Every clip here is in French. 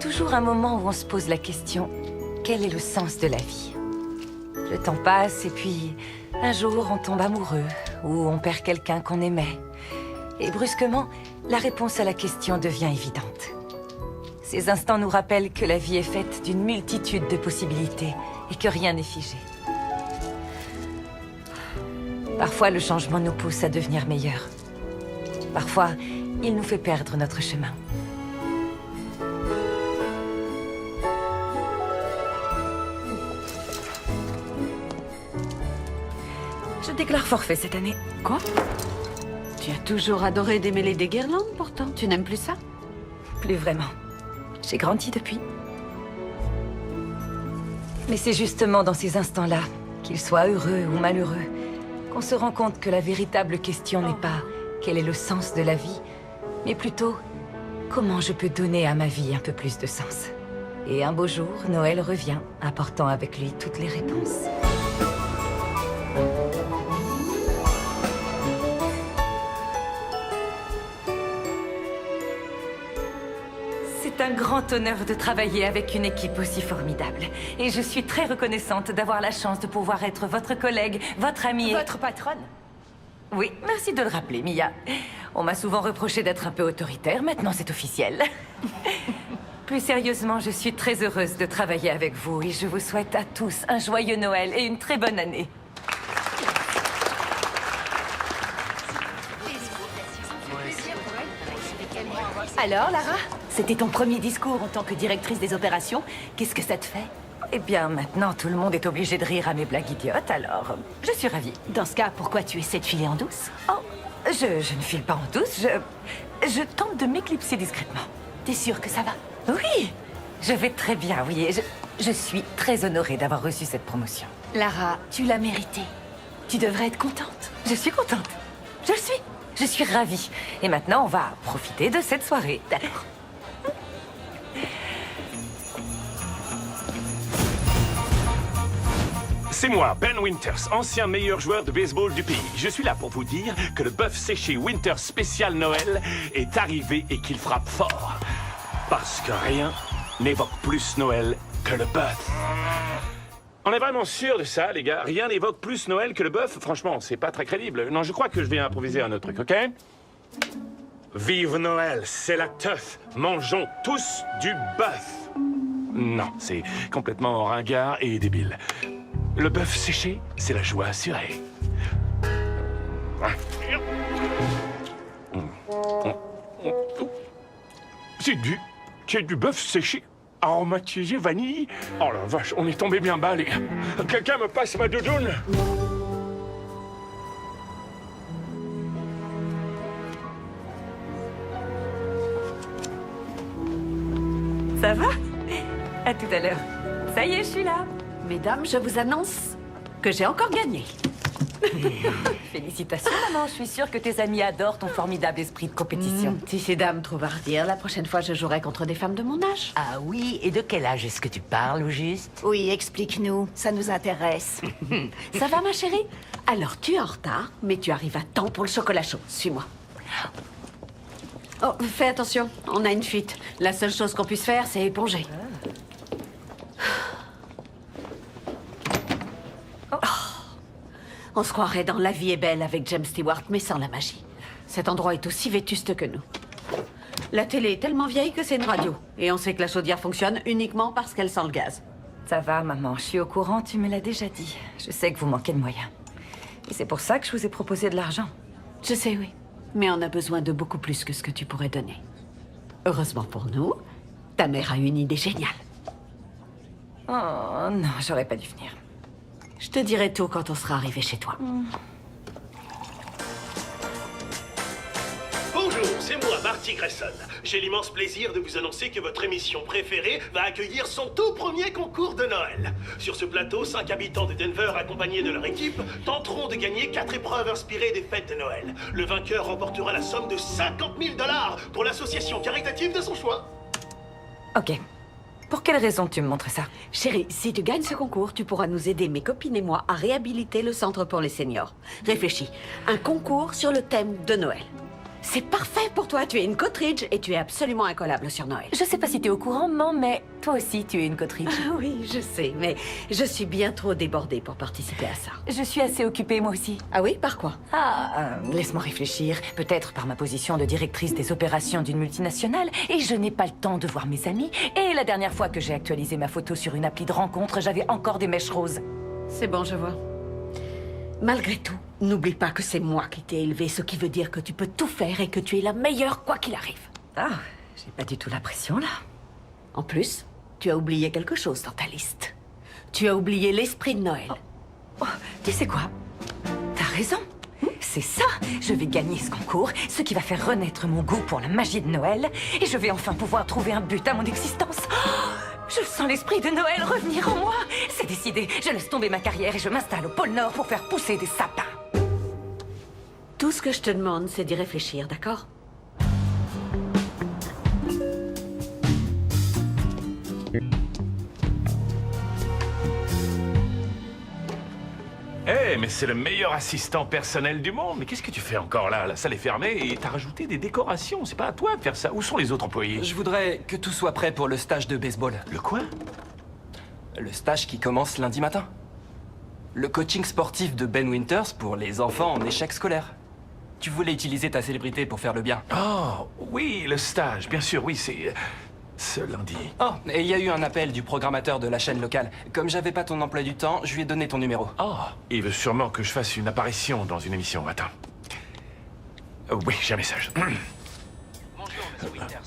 toujours un moment où on se pose la question, quel est le sens de la vie? Le temps passe et puis, un jour, on tombe amoureux ou on perd quelqu'un qu'on aimait. Et brusquement, la réponse à la question devient évidente. Ces instants nous rappellent que la vie est faite d'une multitude de possibilités et que rien n'est figé. Parfois, le changement nous pousse à devenir meilleurs. Parfois, il nous fait perdre notre chemin. Je déclare forfait cette année. Quoi? Tu as toujours adoré démêler des guirlandes, pourtant. Tu n'aimes plus ça? Plus vraiment. J'ai grandi depuis. Mais c'est justement dans ces instants-là, qu'ils soient heureux ou malheureux, qu'on se rend compte que la véritable question n'est pas quel est le sens de la vie, mais plutôt comment je peux donner à ma vie un peu plus de sens. Et un beau jour, Noël revient, apportant avec lui toutes les réponses. C'est un grand honneur de travailler avec une équipe aussi formidable. Et je suis très reconnaissante d'avoir la chance de pouvoir être votre collègue, votre amie et... Votre patronne? Oui, merci de le rappeler, Mia. On m'a souvent reproché d'être un peu autoritaire, maintenant c'est officiel. Plus sérieusement, je suis très heureuse de travailler avec vous et je vous souhaite à tous un joyeux Noël et une très bonne année. Alors, Lara? C'était ton premier discours en tant que directrice des opérations. Qu'est-ce que ça te fait? Eh bien, maintenant, tout le monde est obligé de rire à mes blagues idiotes, alors je suis ravie. Dans ce cas, pourquoi tu essaies de filer en douce? Oh, je ne file pas en douce, je tente de m'éclipser discrètement. T'es sûre que ça va? Oui, je vais très bien, oui, et je suis très honorée d'avoir reçu cette promotion. Lara, tu l'as mérité. Tu devrais être contente. Je suis contente. Je suis ravie. Et maintenant, on va profiter de cette soirée. D'accord. C'est moi, Ben Winters, ancien meilleur joueur de baseball du pays. Je suis là pour vous dire que le bœuf séché Winters spécial Noël est arrivé et qu'il frappe fort. Parce que rien n'évoque plus Noël que le bœuf. On est vraiment sûr de ça, les gars. Rien n'évoque plus Noël que le bœuf. Franchement, c'est pas très crédible. Non, je crois que je vais improviser un autre truc, ok? Vive Noël, c'est la teuf. Mangeons tous du bœuf. Non, c'est complètement ringard et débile. Le bœuf séché, c'est la joie assurée. C'est du bœuf séché, aromatisé vanille. Oh la vache, on est tombé bien bas, les gars. Quelqu'un me passe ma doudoune? Ça va? À tout à l'heure. Ça y est, je suis là. Mesdames, je vous annonce que j'ai encore gagné. Félicitations, maman. Je suis sûre que tes amis adorent ton formidable esprit de compétition. Si ces dames trouvent à redire, la prochaine fois, je jouerai contre des femmes de mon âge. Ah oui, et de quel âge est-ce que tu parles, au juste? Oui, explique-nous. Ça nous intéresse. Ça va, ma chérie? Alors, tu es en retard, mais tu arrives à temps pour le chocolat chaud. Suis-moi. Oh, fais attention, on a une fuite. La seule chose qu'on puisse faire, c'est éponger. On se croirait dans La vie est belle avec James Stewart, mais sans la magie. Cet endroit est aussi vétuste que nous. La télé est tellement vieille que c'est une radio. Et on sait que la chaudière fonctionne uniquement parce qu'elle sent le gaz. Ça va, maman. Je suis au courant, tu me l'as déjà dit. Je sais que vous manquez de moyens. Et c'est pour ça que je vous ai proposé de l'argent. Je sais, oui. Mais on a besoin de beaucoup plus que ce que tu pourrais donner. Heureusement pour nous, ta mère a une idée géniale. Oh non, j'aurais pas dû venir. Je te dirai tout quand on sera arrivé chez toi. Bonjour, c'est moi, Marty Grayson. J'ai l'immense plaisir de vous annoncer que votre émission préférée va accueillir son tout premier concours de Noël. Sur ce plateau, 5 habitants de Denver accompagnés de leur équipe tenteront de gagner 4 épreuves inspirées des fêtes de Noël. Le vainqueur remportera la somme de 50 000 $ pour l'association caritative de son choix. Ok. Pour quelle raison tu me montres ça? Chérie, si tu gagnes ce concours, tu pourras nous aider, mes copines et moi, à réhabiliter le centre pour les seniors. Réfléchis. Un concours sur le thème de Noël. C'est parfait pour toi, tu es une Cottridge et tu es absolument incollable sur Noël. Je sais pas si t'es au courant, maman, mais toi aussi, tu es une Cottridge. Ah oui, je sais, mais je suis bien trop débordée pour participer à ça. Je suis assez occupée, moi aussi. Ah oui, par quoi? Laisse-moi réfléchir. Peut-être par ma position de directrice des opérations d'une multinationale. Et je n'ai pas le temps de voir mes amis. Et la dernière fois que j'ai actualisé ma photo sur une appli de rencontre, j'avais encore des mèches roses. C'est bon, je vois. Malgré tout, n'oublie pas que c'est moi qui t'ai élevé, ce qui veut dire que tu peux tout faire et que tu es la meilleure quoi qu'il arrive. Ah, j'ai pas du tout la pression, là. En plus, tu as oublié quelque chose dans ta liste. Tu as oublié l'esprit de Noël. Oh, tu sais quoi? T'as raison. C'est ça. Je vais gagner ce concours, ce qui va faire renaître mon goût pour la magie de Noël. Et je vais enfin pouvoir trouver un but à mon existence. Oh, je sens l'esprit de Noël revenir en moi. C'est décidé. Je laisse tomber ma carrière et je m'installe au pôle Nord pour faire pousser des sapins. Tout ce que je te demande, c'est d'y réfléchir, d'accord? Eh, mais c'est le meilleur assistant personnel du monde. Mais qu'est-ce que tu fais encore là? La salle est fermée et t'as rajouté des décorations. C'est pas à toi de faire ça. Où sont les autres employés? Je voudrais que tout soit prêt pour le stage de baseball. Le quoi? Le stage qui commence lundi matin. Le coaching sportif de Ben Winters pour les enfants en échec scolaire. Tu voulais utiliser ta célébrité pour faire le bien. Oh, oui, le stage. Bien sûr, oui, c'est... ce lundi. Oh, et il y a eu un appel du programmateur de la chaîne locale. Comme j'avais pas ton emploi du temps, je lui ai donné ton numéro. Oh, il veut sûrement que je fasse une apparition dans une émission. Attends. Oui, j'ai un message. Bonjour, monsieur Winters.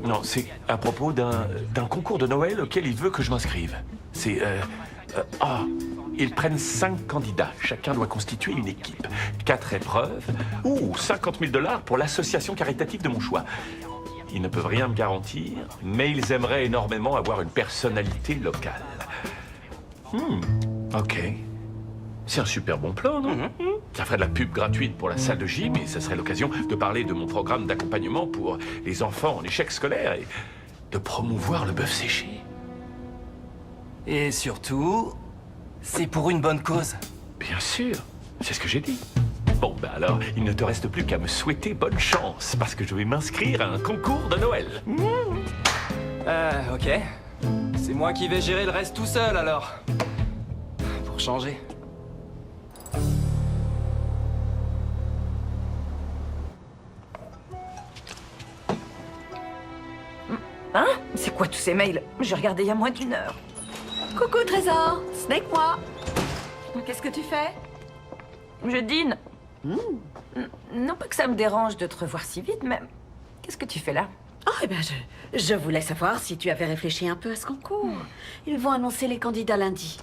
Non, c'est à propos d'un concours de Noël auquel il veut que je m'inscrive. C'est... ils prennent 5 candidats. Chacun doit constituer une équipe. 4 épreuves. Ou 50 000 $ pour l'association caritative de mon choix. Ils ne peuvent rien me garantir, mais ils aimeraient énormément avoir une personnalité locale. Ok. C'est un super bon plan, non? Ça ferait de la pub gratuite pour la salle de gym et ça serait l'occasion de parler de mon programme d'accompagnement pour les enfants en échec scolaire et de promouvoir le bœuf séché. Et surtout, c'est pour une bonne cause. Bien sûr, c'est ce que j'ai dit. Bon, ben alors, il ne te reste plus qu'à me souhaiter bonne chance, parce que je vais m'inscrire à un concours de Noël. Ok. C'est moi qui vais gérer le reste tout seul, alors. Pour changer. Hein? C'est quoi tous ces mails? J'ai regardé il y a moins d'1 heure. Coucou, Trésor. Snake moi. Qu'est-ce que tu fais? Je dîne. Non pas que ça me dérange de te revoir si vite, mais qu'est-ce que tu fais là? Oh, eh bien, je voulais savoir si tu avais réfléchi un peu à ce concours. Ils vont annoncer les candidats lundi.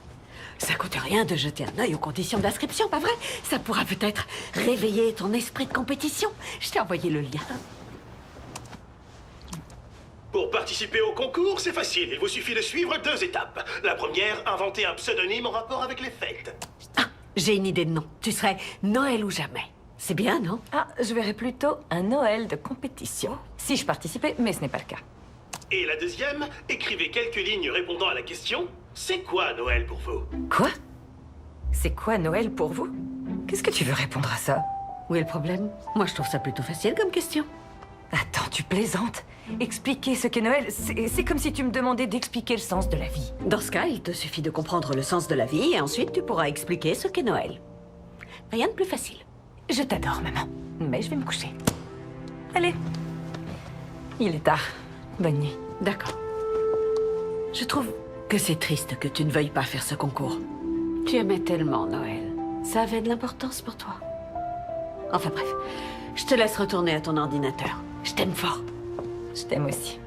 Ça coûte rien de jeter un œil aux conditions d'inscription, pas vrai? Ça pourra peut-être réveiller ton esprit de compétition. Je t'ai envoyé le lien. Pour participer au concours, c'est facile. Il vous suffit de suivre 2 étapes. La première, inventer un pseudonyme en rapport avec les fêtes. Ah, j'ai une idée de nom. Tu serais Noël ou jamais. C'est bien, non? Ah, je verrais plutôt un Noël de compétition. Si je participais, mais ce n'est pas le cas. Et la deuxième, écrivez quelques lignes répondant à la question « C'est quoi Noël pour vous ?» Quoi? C'est quoi Noël pour vous? Qu'est-ce que tu veux répondre à ça? Où est le problème? Moi, je trouve ça plutôt facile comme question. Attends, tu plaisantes? Expliquer ce qu'est Noël, c'est comme si tu me demandais d'expliquer le sens de la vie. Dans ce cas, il te suffit de comprendre le sens de la vie et ensuite tu pourras expliquer ce qu'est Noël. Rien de plus facile. Je t'adore, maman. Mais je vais me coucher. Allez. Il est tard. Bonne nuit. D'accord. Je trouve que c'est triste que tu ne veuilles pas faire ce concours. Tu aimais tellement Noël. Ça avait de l'importance pour toi. Enfin bref, je te laisse retourner à ton ordinateur. Je t'aime fort. Je t'aime aussi.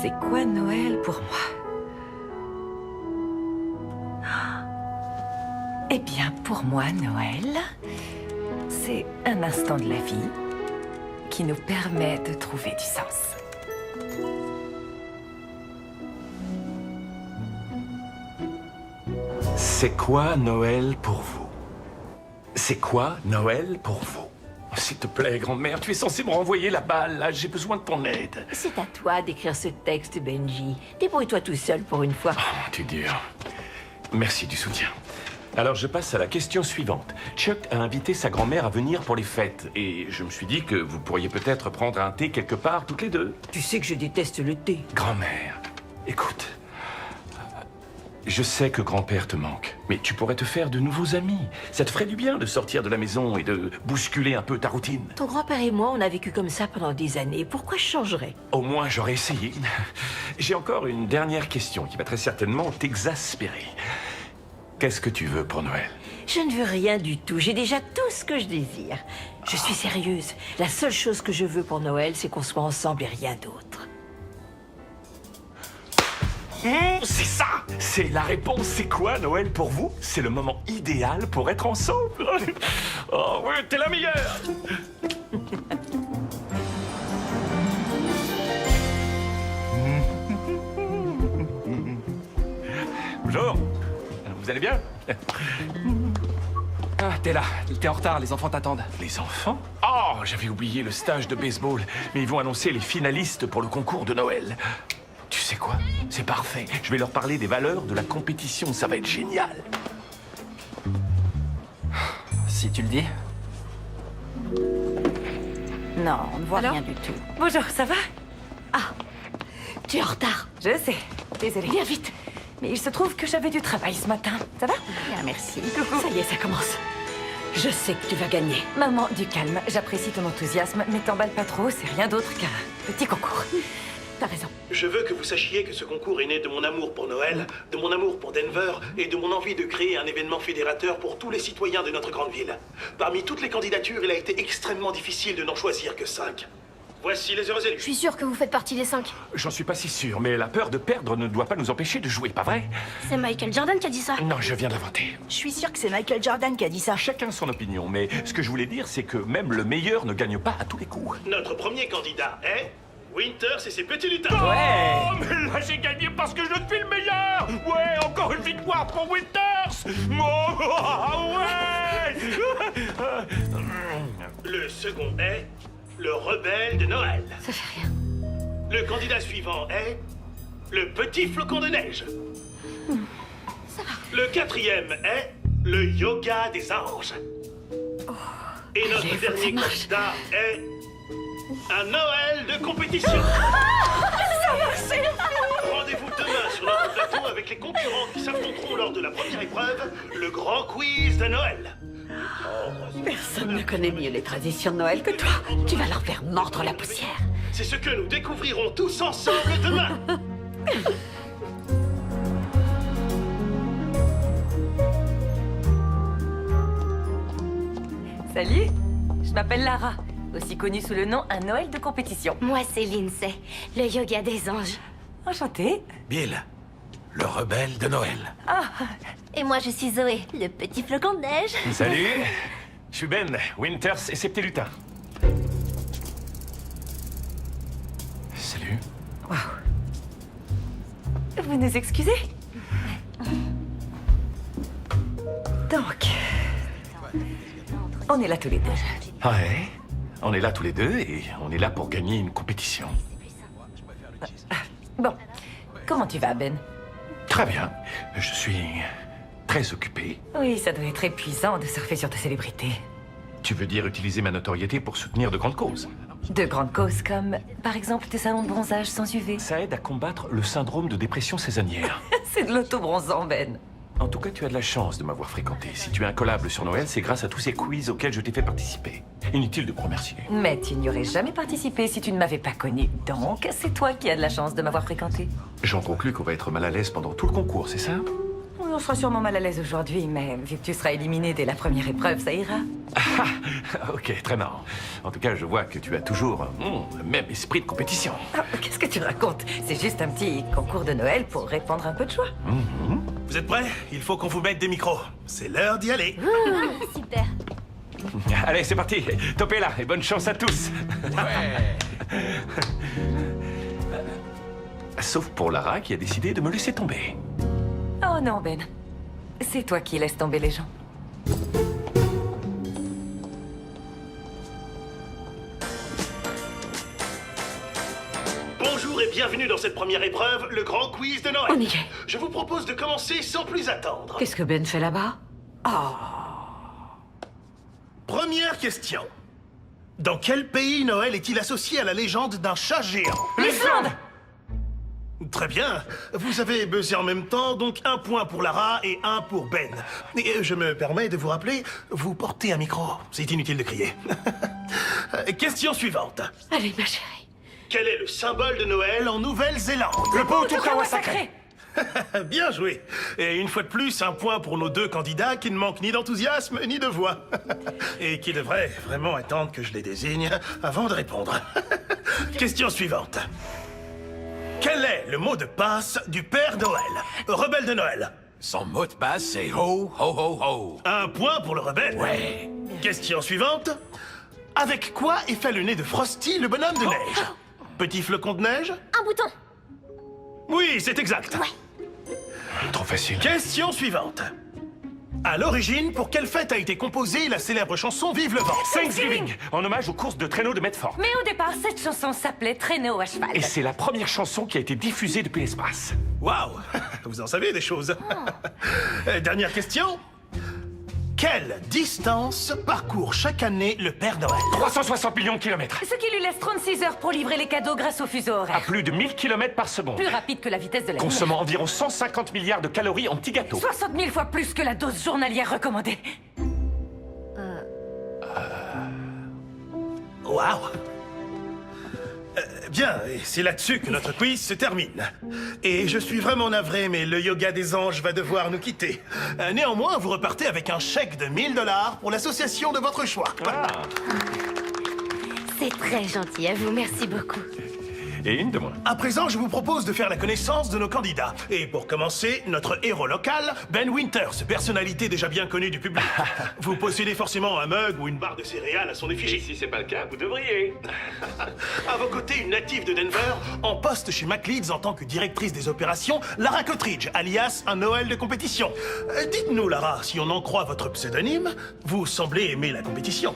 C'est quoi Noël pour moi? Eh bien, pour moi, Noël, c'est un instant de la vie qui nous permet de trouver du sens. C'est quoi Noël pour vous? C'est quoi Noël pour vous? S'il te plaît, grand-mère, tu es censée me renvoyer la balle, là. J'ai besoin de ton aide. C'est à toi d'écrire ce texte, Benji. Débrouille-toi tout seul pour une fois. Oh, t'es dur. Merci du soutien. Alors, je passe à la question suivante. Chuck a invité sa grand-mère à venir pour les fêtes. Et je me suis dit que vous pourriez peut-être prendre un thé quelque part, toutes les deux. Tu sais que je déteste le thé. Grand-mère, écoute. Je sais que grand-père te manque, mais tu pourrais te faire de nouveaux amis. Ça te ferait du bien de sortir de la maison et de bousculer un peu ta routine. Ton grand-père et moi, on a vécu comme ça pendant des années. Pourquoi je changerais? Au moins, j'aurais essayé. J'ai encore une dernière question qui va très certainement t'exaspérer. Qu'est-ce que tu veux pour Noël? Je ne veux rien du tout. J'ai déjà tout ce que je désire. Je suis sérieuse. La seule chose que je veux pour Noël, c'est qu'on soit ensemble et rien d'autre. C'est ça! C'est la réponse. C'est quoi, Noël, pour vous? C'est le moment idéal pour être ensemble. Oh oui, t'es la meilleure! Bonjour. Vous allez bien? Ah, t'es là. T'es en retard, les enfants t'attendent. Les enfants? Oh, j'avais oublié le stage de baseball. Mais ils vont annoncer les finalistes pour le concours de Noël. Tu sais quoi? C'est parfait. Je vais leur parler des valeurs de la compétition. Ça va être génial. Si tu le dis. Non, on ne voit Alors rien du tout. Bonjour, ça va? Tu es en retard. Je sais. Désolée. Viens vite. Mais il se trouve que j'avais du travail ce matin. Ça va? Bien, merci. Ça y est, ça commence. Je sais que tu vas gagner. Maman, du calme. J'apprécie ton enthousiasme, mais t'emballe pas trop. C'est rien d'autre qu'un petit concours. T'as raison. Je veux que vous sachiez que ce concours est né de mon amour pour Noël, de mon amour pour Denver et de mon envie de créer un événement fédérateur pour tous les citoyens de notre grande ville. Parmi toutes les candidatures, il a été extrêmement difficile de n'en choisir que 5. Voici les heureux élus. Je suis sûre que vous faites partie des 5. J'en suis pas si sûr, mais la peur de perdre ne doit pas nous empêcher de jouer, pas vrai? C'est Michael Jordan qui a dit ça. Non, je viens d'inventer. Je suis sûre que c'est Michael Jordan qui a dit ça. Chacun son opinion, mais ce que je voulais dire, c'est que même le meilleur ne gagne pas à tous les coups. Notre premier candidat est Winters et ses petits lutins. Oh, mais là j'ai gagné parce que je suis le meilleur. Ouais, encore une victoire pour Winters. Oh, ouais. Le second est le rebelle de Noël. Ça fait rien. Le candidat suivant est le petit flocon de neige. Le quatrième est le yoga des anges. Et notre allez, dernier ça marche. candidat est un Noël de compétition. Rendez-vous demain sur notre plateau avec les concurrents qui s'affronteront lors de la première épreuve, le grand quiz de Noël. Personne ne connaît mieux les traditions de Noël que toi. Tu vas leur faire mordre la poussière. C'est ce que nous découvrirons tous ensemble demain. Salut, je m'appelle Lara, aussi connue sous le nom Un Noël de compétition. Moi, c'est Lindsay, le yoga des anges. Enchantée. Bill, le rebelle de Noël. Et moi, je suis Zoé, le petit flocon de neige. Salut, je suis Ben, Winters et ses petits lutins. Salut. Vous nous excusez? Donc, on est là tous les deux. Ouais, on est là tous les deux et on est là pour gagner une compétition. Bon, comment tu vas, Ben? Très bien, je suis très occupé. Oui, ça doit être épuisant de surfer sur ta célébrité. Tu veux dire utiliser ma notoriété pour soutenir de grandes causes? De grandes causes comme, par exemple, tes salons de bronzage sans UV. Ça aide à combattre le syndrome de dépression saisonnière. C'est de l'auto-bronzant, Ben. En tout cas, tu as de la chance de m'avoir fréquenté. Si tu es incollable sur Noël, c'est grâce à tous ces quiz auxquels je t'ai fait participer. Inutile de me remercier. Mais tu n'y aurais jamais participé si tu ne m'avais pas connu. Donc, c'est toi qui as de la chance de m'avoir fréquenté. J'en conclus qu'on va être mal à l'aise pendant tout le concours, c'est ça? Oui, on sera sûrement mal à l'aise aujourd'hui, mais vu que tu seras éliminé dès la première épreuve, ça ira. Ok, très marrant. En tout cas, je vois que tu as toujours le même esprit de compétition. Ah, qu'est-ce que tu racontes? C'est juste un petit concours de Noël pour répandre un peu de joie. Vous êtes prêts? Il faut qu'on vous mette des micros. C'est l'heure d'y aller. Super. Allez, c'est parti. Topez là et bonne chance à tous. Sauf pour Lara qui a décidé de me laisser tomber. Oh non, Ben. C'est toi qui laisses tomber les gens. Bonjour et bienvenue dans cette première épreuve, le grand quiz de Noël. On y est. Je vous propose de commencer sans plus attendre. Qu'est-ce que Ben fait là-bas? Première question. Dans quel pays Noël est-il associé à la légende d'un chat géant? L'Islande! Très bien. Vous avez buzzé en même temps, donc 1 point pour Lara et 1 pour Ben. Et je me permets de vous rappeler, vous portez un micro. C'est inutile de crier. Question suivante. Allez, ma chérie. Quel est le symbole de Noël en Nouvelle-Zélande? Le pot Tukawa sacré. Bien joué. Et une fois de plus, 1 point pour nos 2 candidats qui ne manquent ni d'enthousiasme ni de voix. Et qui devraient vraiment attendre que je les désigne avant de répondre. Question suivante. Quel est le mot de passe du Père Noël? Rebelle de Noël. Son mot de passe, c'est ho, ho, ho, ho. 1 point pour le rebelle. Ouais. Question suivante. Avec quoi est fait le nez de Frosty, le bonhomme de neige? Petit flocon de neige? Un bouton. Oui, c'est exact. Trop facile. Question suivante. À l'origine, pour quelle fête a été composée la célèbre chanson Vive le vent? Thanksgiving, en hommage aux courses de traîneaux de Medford. Mais au départ, cette chanson s'appelait Traîneau à cheval. Et c'est la première chanson qui a été diffusée depuis l'espace. Waouh. Vous en savez des choses. Dernière question. Quelle distance parcourt chaque année le Père Noël? 360 millions de kilomètres. Ce qui lui laisse 36 heures pour livrer les cadeaux grâce au fuseau À horaire. plus de 1000 kilomètres par seconde. Plus rapide que la vitesse de la lumière. Consommant environ 150 milliards de calories en petits gâteaux. 60 000 fois plus que la dose journalière recommandée. Waouh. Bien, et c'est là-dessus que notre quiz se termine. Et je suis vraiment navré, mais le yoga des anges va devoir nous quitter. Néanmoins, vous repartez avec un chèque de 1000 $ pour l'association de votre choix. C'est très gentil à vous, merci beaucoup. Et une de moins. À présent, je vous propose de faire la connaissance de nos candidats. Et pour commencer, notre héros local, Ben Winters, personnalité déjà bien connue du public. Vous possédez forcément un mug ou une barre de céréales à son effigie. Et si c'est pas le cas, vous devriez. À vos côtés, une native de Denver, en poste chez McLeod's en tant que directrice des opérations, Lara Cottridge, alias un Noël de compétition. Dites-nous, Lara, si on en croit votre pseudonyme, vous semblez aimer la compétition.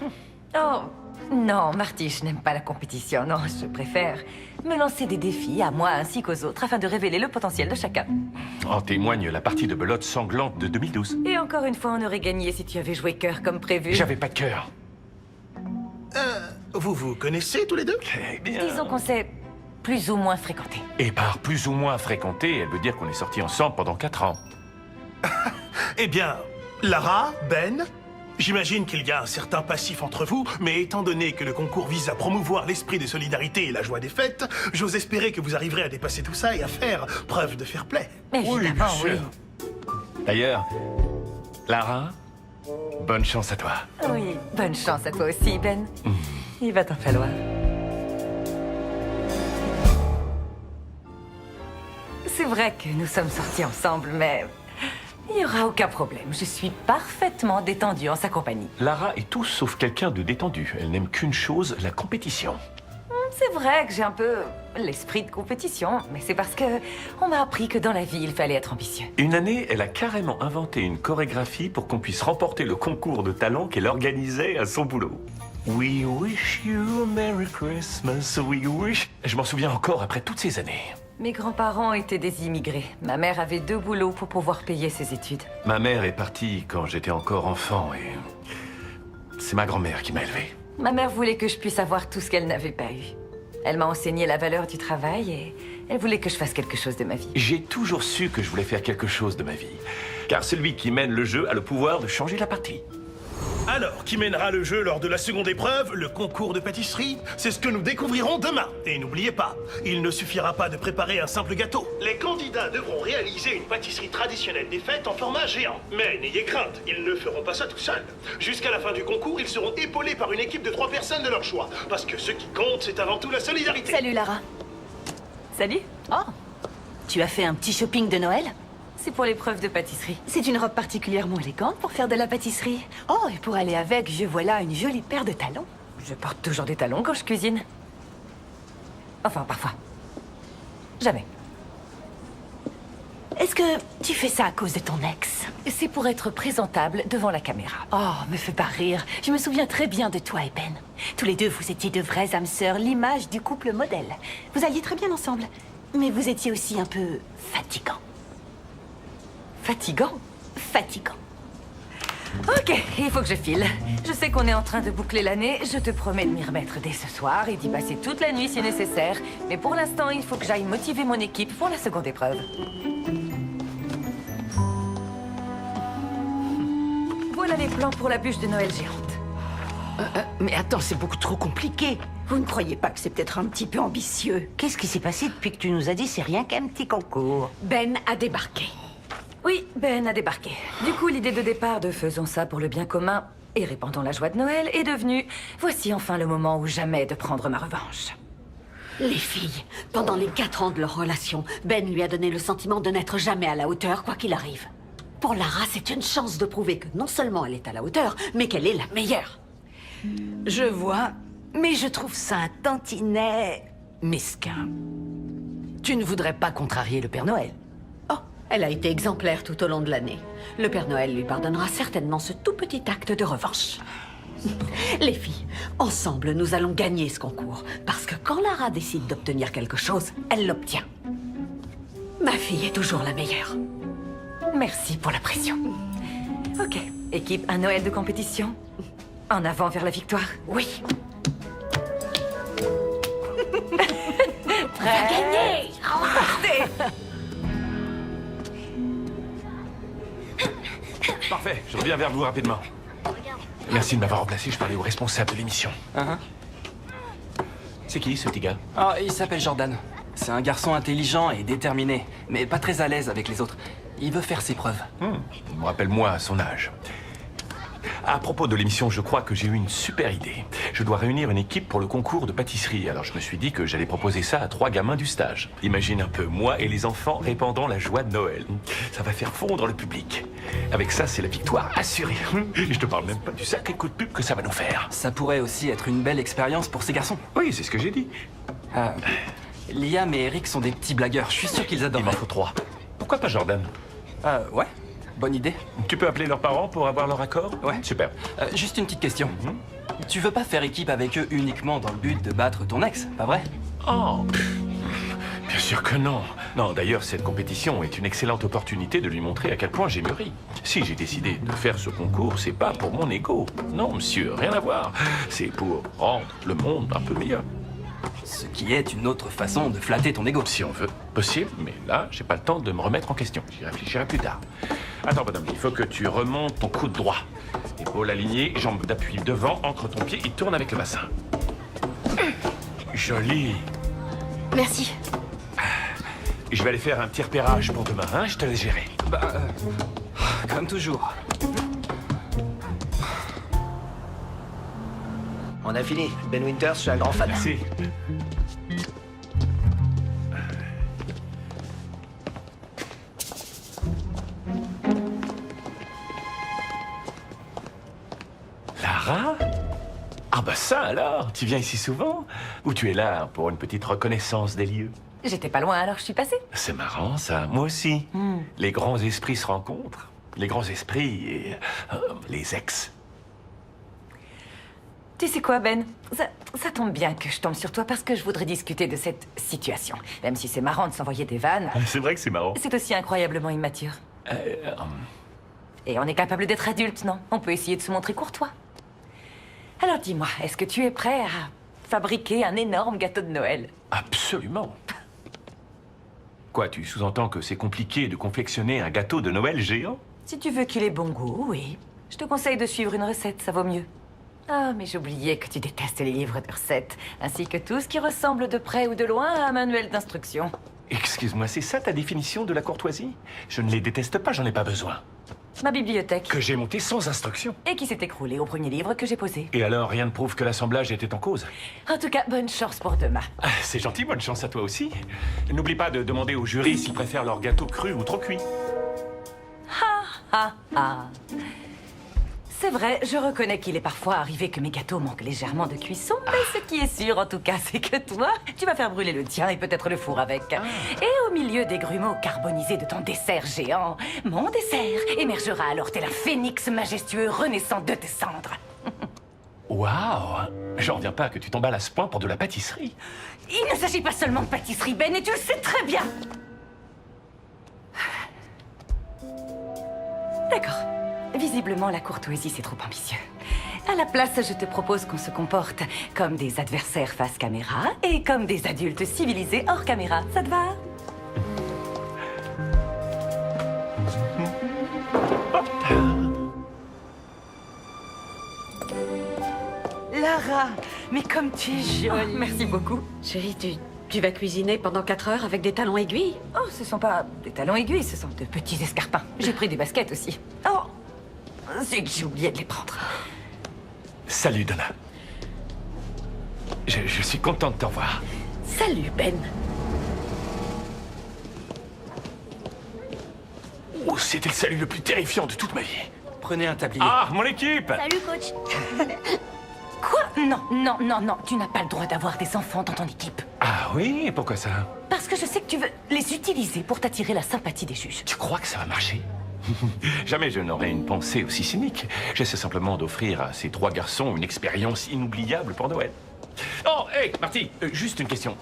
Oh, non, Marty, je n'aime pas la compétition. Non, je préfère me lancer des défis à moi ainsi qu'aux autres afin de révéler le potentiel de chacun. En témoigne la partie de belote sanglante de 2012. Et encore une fois, on aurait gagné si tu avais joué cœur comme prévu. J'avais pas de cœur. Vous vous connaissez tous les deux? Eh bien... Disons qu'on s'est plus ou moins fréquentés. Et par plus ou moins fréquenté, elle veut dire qu'on est sortis ensemble pendant 4 ans. Eh bien, Lara, Ben, j'imagine qu'il y a un certain passif entre vous, mais étant donné que le concours vise à promouvoir l'esprit de solidarité et la joie des fêtes, j'ose espérer que vous arriverez à dépasser tout ça et à faire preuve de fair play. Évidemment, oui. D'ailleurs, Lara, bonne chance à toi. Oui, bonne chance à toi aussi, Ben. Il va t'en falloir. C'est vrai que nous sommes sortis ensemble, mais il n'y aura aucun problème. Je suis parfaitement détendue en sa compagnie. Lara est tout sauf quelqu'un de détendu. Elle n'aime qu'une chose, la compétition. C'est vrai que j'ai un peu l'esprit de compétition, mais c'est parce que on m'a appris que dans la vie, il fallait être ambitieux. Une année, elle a carrément inventé une chorégraphie pour qu'on puisse remporter le concours de talent qu'elle organisait à son boulot. We wish you a Merry Christmas, we wish... Je m'en souviens encore après toutes ces années. Mes grands-parents étaient des immigrés. Ma mère avait 2 boulots pour pouvoir payer ses études. Ma mère est partie quand j'étais encore enfant et... c'est ma grand-mère qui m'a élevé. Ma mère voulait que je puisse avoir tout ce qu'elle n'avait pas eu. Elle m'a enseigné la valeur du travail et elle voulait que je fasse quelque chose de ma vie. J'ai toujours su que je voulais faire quelque chose de ma vie. Car celui qui mène le jeu a le pouvoir de changer la partie. Alors, qui mènera le jeu lors de la seconde épreuve, le concours de pâtisserie? C'est ce que nous découvrirons demain. Et n'oubliez pas, il ne suffira pas de préparer un simple gâteau. Les candidats devront réaliser une pâtisserie traditionnelle des fêtes en format géant. Mais n'ayez crainte, ils ne feront pas ça tout seuls. Jusqu'à la fin du concours, ils seront épaulés par une équipe de 3 personnes de leur choix. Parce que ce qui compte, c'est avant tout la solidarité. Salut, Lara. Salut. Oh, tu as fait un petit shopping de Noël? C'est pour l'épreuve de pâtisserie. C'est une robe particulièrement élégante pour faire de la pâtisserie. Oh, et pour aller avec, je vois là une jolie paire de talons. Je porte toujours des talons quand je cuisine. Enfin, parfois. Jamais. Est-ce que tu fais ça à cause de ton ex? C'est pour être présentable devant la caméra. Oh, me fais pas rire. Je me souviens très bien de toi et Ben. Tous les deux, vous étiez de vraies âmes sœurs, l'image du couple modèle. Vous alliez très bien ensemble. Mais vous étiez aussi un peu fatigant. Fatigant? Fatigant. Ok, il faut que je file. Je sais qu'on est en train de boucler l'année. Je te promets de m'y remettre dès ce soir et d'y passer toute la nuit si nécessaire. Mais pour l'instant, il faut que j'aille motiver mon équipe pour la seconde épreuve. Voilà les plans pour la bûche de Noël géante. Mais attends, c'est beaucoup trop compliqué. Vous ne croyez pas que c'est peut-être un petit peu ambitieux? Qu'est-ce qui s'est passé depuis que tu nous as dit c'est rien qu'un petit concours? Ben a débarqué. Oui, Ben a débarqué. Du coup, l'idée de départ de faisons ça pour le bien commun et répandons la joie de Noël est devenue voici enfin le moment ou jamais de prendre ma revanche. Les filles, pendant les 4 ans de leur relation, Ben lui a donné le sentiment de n'être jamais à la hauteur, quoi qu'il arrive. Pour Lara, c'est une chance de prouver que non seulement elle est à la hauteur, mais qu'elle est la meilleure. Je vois, mais je trouve ça un tantinet mesquin. Tu ne voudrais pas contrarier le Père Noël? Oh, elle a été exemplaire tout au long de l'année. Le Père Noël lui pardonnera certainement ce tout petit acte de revanche. Les filles, ensemble, nous allons gagner ce concours. Parce que quand Lara décide d'obtenir quelque chose, elle l'obtient. Ma fille est toujours la meilleure. Merci pour la pression. Ok, équipe, un Noël de compétition. En avant vers la victoire. Oui. Prêt à gagner. Parfait, je reviens vers vous rapidement. Merci de m'avoir remplacé, je parlais au responsable de l'émission. C'est qui, ce petit gars? Ah, il s'appelle Jordan. C'est un garçon intelligent et déterminé, mais pas très à l'aise avec les autres. Il veut faire ses preuves. Il me rappelle moi à son âge. À propos de l'émission, je crois que j'ai eu une super idée. Je dois réunir une équipe pour le concours de pâtisserie. Alors je me suis dit que j'allais proposer ça à 3 gamins du stage. Imagine un peu, moi et les enfants répandant la joie de Noël. Ça va faire fondre le public. Avec ça, c'est la victoire assurée. Et je te parle même pas du sacré coup de pub que ça va nous faire. Ça pourrait aussi être une belle expérience pour ces garçons. Oui, c'est ce que j'ai dit. Liam et Eric sont des petits blagueurs. Je suis sûr qu'ils adorent. Il m'en faut 3. Pourquoi pas Jordan? Ouais. Bonne idée. Tu peux appeler leurs parents pour avoir leur accord? Ouais. Super. Juste une petite question. Tu veux pas faire équipe avec eux uniquement dans le but de battre ton ex, pas vrai? Oh, bien sûr que non. Non, d'ailleurs, cette compétition est une excellente opportunité de lui montrer à quel point j'ai mûri. Si j'ai décidé de faire ce concours, c'est pas pour mon ego. Non, monsieur, rien à voir. C'est pour rendre le monde un peu meilleur. Ce qui est une autre façon de flatter ton ego. Si on veut. Possible, mais là, j'ai pas le temps de me remettre en question. J'y réfléchirai plus tard. Attends, bonhomme, il faut que tu remontes ton coude droit. Épaule alignée, jambes d'appui devant, ancre ton pied et tourne avec le bassin. Joli. Merci. Je vais aller faire un petit repérage pour demain, hein? Je te laisse gérer. Comme toujours. On a fini. Ben Winters, je suis un grand fan. Merci. Lara? Ah bah ça alors, tu viens ici souvent? Ou tu es là pour une petite reconnaissance des lieux? J'étais pas loin, alors je suis passée. C'est marrant ça, moi aussi. Les grands esprits se rencontrent. Les grands esprits et les ex. Tu sais quoi, Ben? Ça tombe bien que je tombe sur toi parce que je voudrais discuter de cette situation. Même si c'est marrant de s'envoyer des vannes, C'est vrai que c'est marrant. c'est aussi incroyablement immature. Et on est capable d'être adulte, non? On peut essayer de se montrer courtois. Alors dis-moi, est-ce que tu es prêt à fabriquer un énorme gâteau de Noël? Absolument. Quoi, tu sous-entends que c'est compliqué de confectionner un gâteau de Noël géant? Si tu veux qu'il ait bon goût, oui. Je te conseille de suivre une recette, ça vaut mieux. Ah, mais j'oubliais que tu détestes les livres de recettes, ainsi que tout ce qui ressemble de près ou de loin à un manuel d'instruction. Excuse-moi, c'est ça ta définition de la courtoisie? Je ne les déteste pas, j'en ai pas besoin. Ma bibliothèque. Que j'ai monté sans instruction. Et qui s'est écroulée au premier livre que j'ai posé. Et alors, rien ne prouve que l'assemblage était en cause? En tout cas, bonne chance pour demain. Ah, c'est gentil, bonne chance à toi aussi. N'oublie pas de demander aux jurys s'ils préfèrent leur gâteau cru ou trop cuit. Ah. C'est vrai, je reconnais qu'il est parfois arrivé que mes gâteaux manquent légèrement de cuisson, mais ce qui est sûr, en tout cas, c'est que toi, tu vas faire brûler le tien et peut-être le four avec. Et au milieu des grumeaux carbonisés de ton dessert géant, mon dessert émergera alors tel un phénix majestueux renaissant de tes cendres. Waouh! J'en reviens pas que tu t'emballes à ce point pour de la pâtisserie. Il ne s'agit pas seulement de pâtisserie, Ben, et tu le sais très bien. D'accord. Visiblement, la courtoisie, c'est trop ambitieux. À la place, je te propose qu'on se comporte comme des adversaires face caméra et comme des adultes civilisés hors caméra. Ça te va? Lara, mais comme tu es jolie. Merci beaucoup. Chérie, tu vas cuisiner pendant 4 heures avec des talons aiguilles? Oh, ce sont pas des talons aiguilles, ce sont de petits escarpins. J'ai pris des baskets aussi. Oh, c'est que j'ai oublié de les prendre. Salut, Donna. Je suis content de te revoir. Salut, Ben. Oh, c'était le salut le plus terrifiant de toute ma vie. Prenez un tablier. Ah, mon équipe! Salut, coach. Quoi? Non, non, non, non. Tu n'as pas le droit d'avoir des enfants dans ton équipe. Ah oui, pourquoi ça? Parce que je sais que tu veux les utiliser pour t'attirer la sympathie des juges. Tu crois que ça va marcher? Jamais je n'aurais une pensée aussi cynique. J'essaie simplement d'offrir à ces 3 garçons une expérience inoubliable pour Noël. Oh, hé, Marty, juste une question.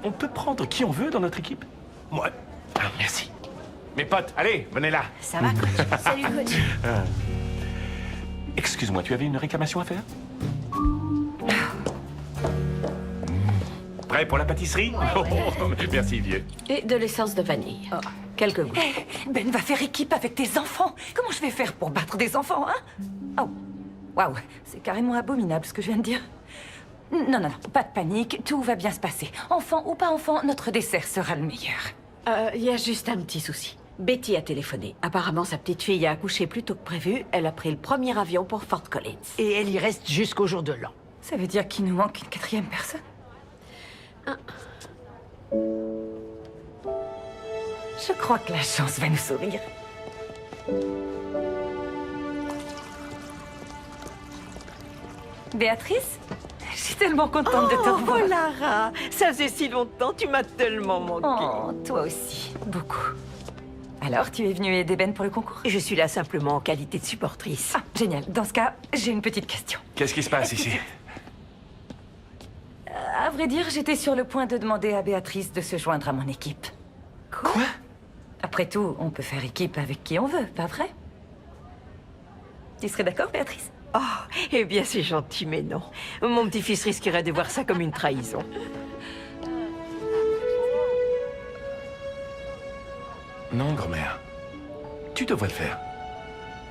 On peut prendre qui on veut dans notre équipe? Moi. Ah, merci. Mes potes, allez, venez là. Ça va, coach? Salut, coach. Excuse-moi, tu avais une réclamation à faire? Prêt pour la pâtisserie? Oh, merci, vieux. Et de l'essence de vanille. Quelques gouttes. Ben va faire équipe avec tes enfants. Comment je vais faire pour battre des enfants, hein? Oh, waouh, c'est carrément abominable ce que je viens de dire. Non, non, non, pas de panique, tout va bien se passer. Enfant ou pas enfant, notre dessert sera le meilleur. Il y a juste un petit souci. Betty a téléphoné. Apparemment, sa petite fille a accouché plus tôt que prévu. Elle a pris le premier avion pour Fort Collins. Et elle y reste jusqu'au jour de l'an. Ça veut dire qu'il nous manque une 4e personne? Je crois que la chance va nous sourire. Béatrice? Je suis tellement contente de te revoir. Oh, Lara, ça faisait si longtemps, tu m'as tellement manqué. Oh, toi aussi, beaucoup. Alors, tu es venue aider Ben pour le concours? Je suis là simplement en qualité de supportrice. Ah, génial. Dans ce cas, j'ai une petite question. Qu'est-ce qui se passe ici? À vrai dire, j'étais sur le point de demander à Béatrice de se joindre à mon équipe. Quoi? Après tout, on peut faire équipe avec qui on veut, pas vrai? Tu serais d'accord, Béatrice? Oh, eh bien c'est gentil, mais non. Mon petit-fils risquerait de voir ça comme une trahison. Non, grand-mère. Tu devrais le faire.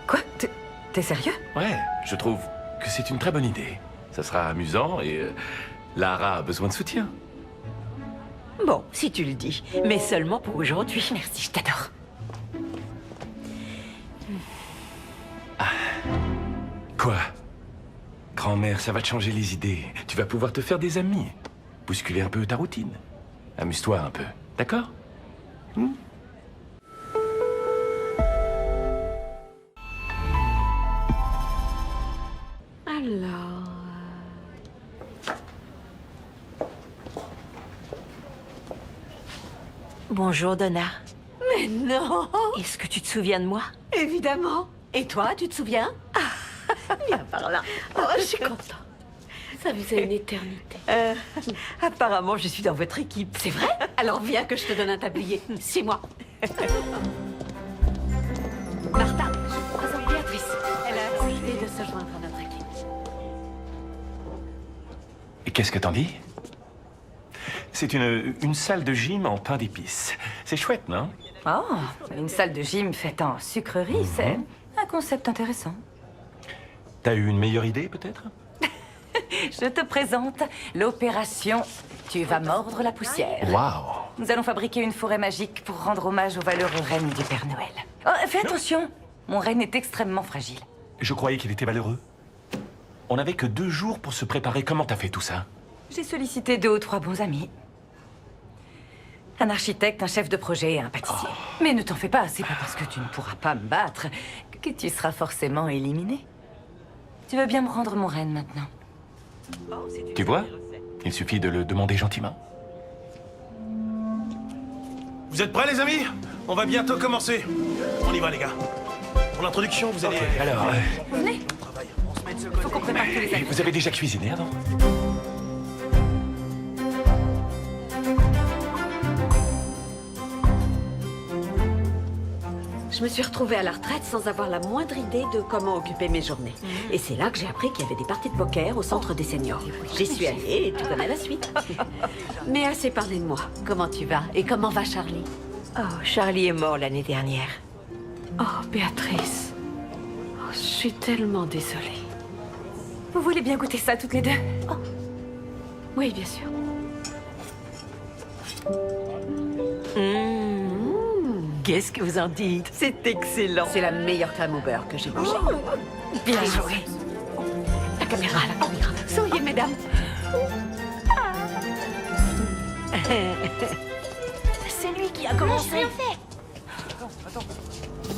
Quoi? T'es sérieux? Ouais, je trouve que c'est une très bonne idée. Ça sera amusant et Lara a besoin de soutien. Bon, si tu le dis, mais seulement pour aujourd'hui. Merci, je t'adore. Quoi? Grand-mère, ça va te changer les idées. Tu vas pouvoir te faire des amis. Bousculer un peu ta routine. Amuse-toi un peu, d'accord? Alors... Bonjour, Donna. Mais non! Est-ce que tu te souviens de moi? Évidemment. Et toi, tu te souviens? Viens par là. Oh, je suis contente. Ça faisait une éternité. Apparemment, je suis dans votre équipe. C'est vrai? Alors viens que je te donne un tablier. Suis-moi. Martha, je présente Béatrice. Elle a accepté de se joindre à notre équipe. Et qu'est-ce que t'en dis? C'est une salle de gym en pain d'épices. C'est chouette, non? Oh, une salle de gym faite en sucrerie, c'est un concept intéressant. T'as eu une meilleure idée, peut-être? Je te présente l'opération Tu vas mordre la poussière. Waouh! Nous allons fabriquer une forêt magique pour rendre hommage aux valeureux rennes du Père Noël. Oh, fais attention, mon renne est extrêmement fragile. Je croyais qu'il était malheureux. On n'avait que 2 jours pour se préparer. Comment t'as fait tout ça? J'ai sollicité 2 ou 3 bons amis. Un architecte, un chef de projet et un pâtissier. Mais ne t'en fais pas, c'est pas parce que tu ne pourras pas me battre que tu seras forcément éliminé. Tu veux bien me rendre mon renne maintenant? Tu vois? Il suffit de le demander gentiment. Vous êtes prêts, les amis? On va bientôt commencer. On y va, les gars. Pour l'introduction, vous allez... Alors, Vous venez? Faut qu'on prépare tous les vous avez déjà cuisiné avant? Je me suis retrouvée à la retraite sans avoir la moindre idée de comment occuper mes journées. Et c'est là que j'ai appris qu'il y avait des parties de poker au centre des seniors. J'y suis allée et tu connais la suite. Mais assez parlé de moi. Comment tu vas? Et comment va Charlie? Oh, Charlie est mort l'année dernière. Oh, Béatrice. Oh, je suis tellement désolée. Vous voulez bien goûter ça toutes les deux? Oh. Oui, bien sûr. Qu'est-ce que vous en dites? C'est excellent. C'est la meilleure crème au beurre que j'ai mangée. Bien joué. La caméra. Souriez, mesdames. C'est lui qui a commencé.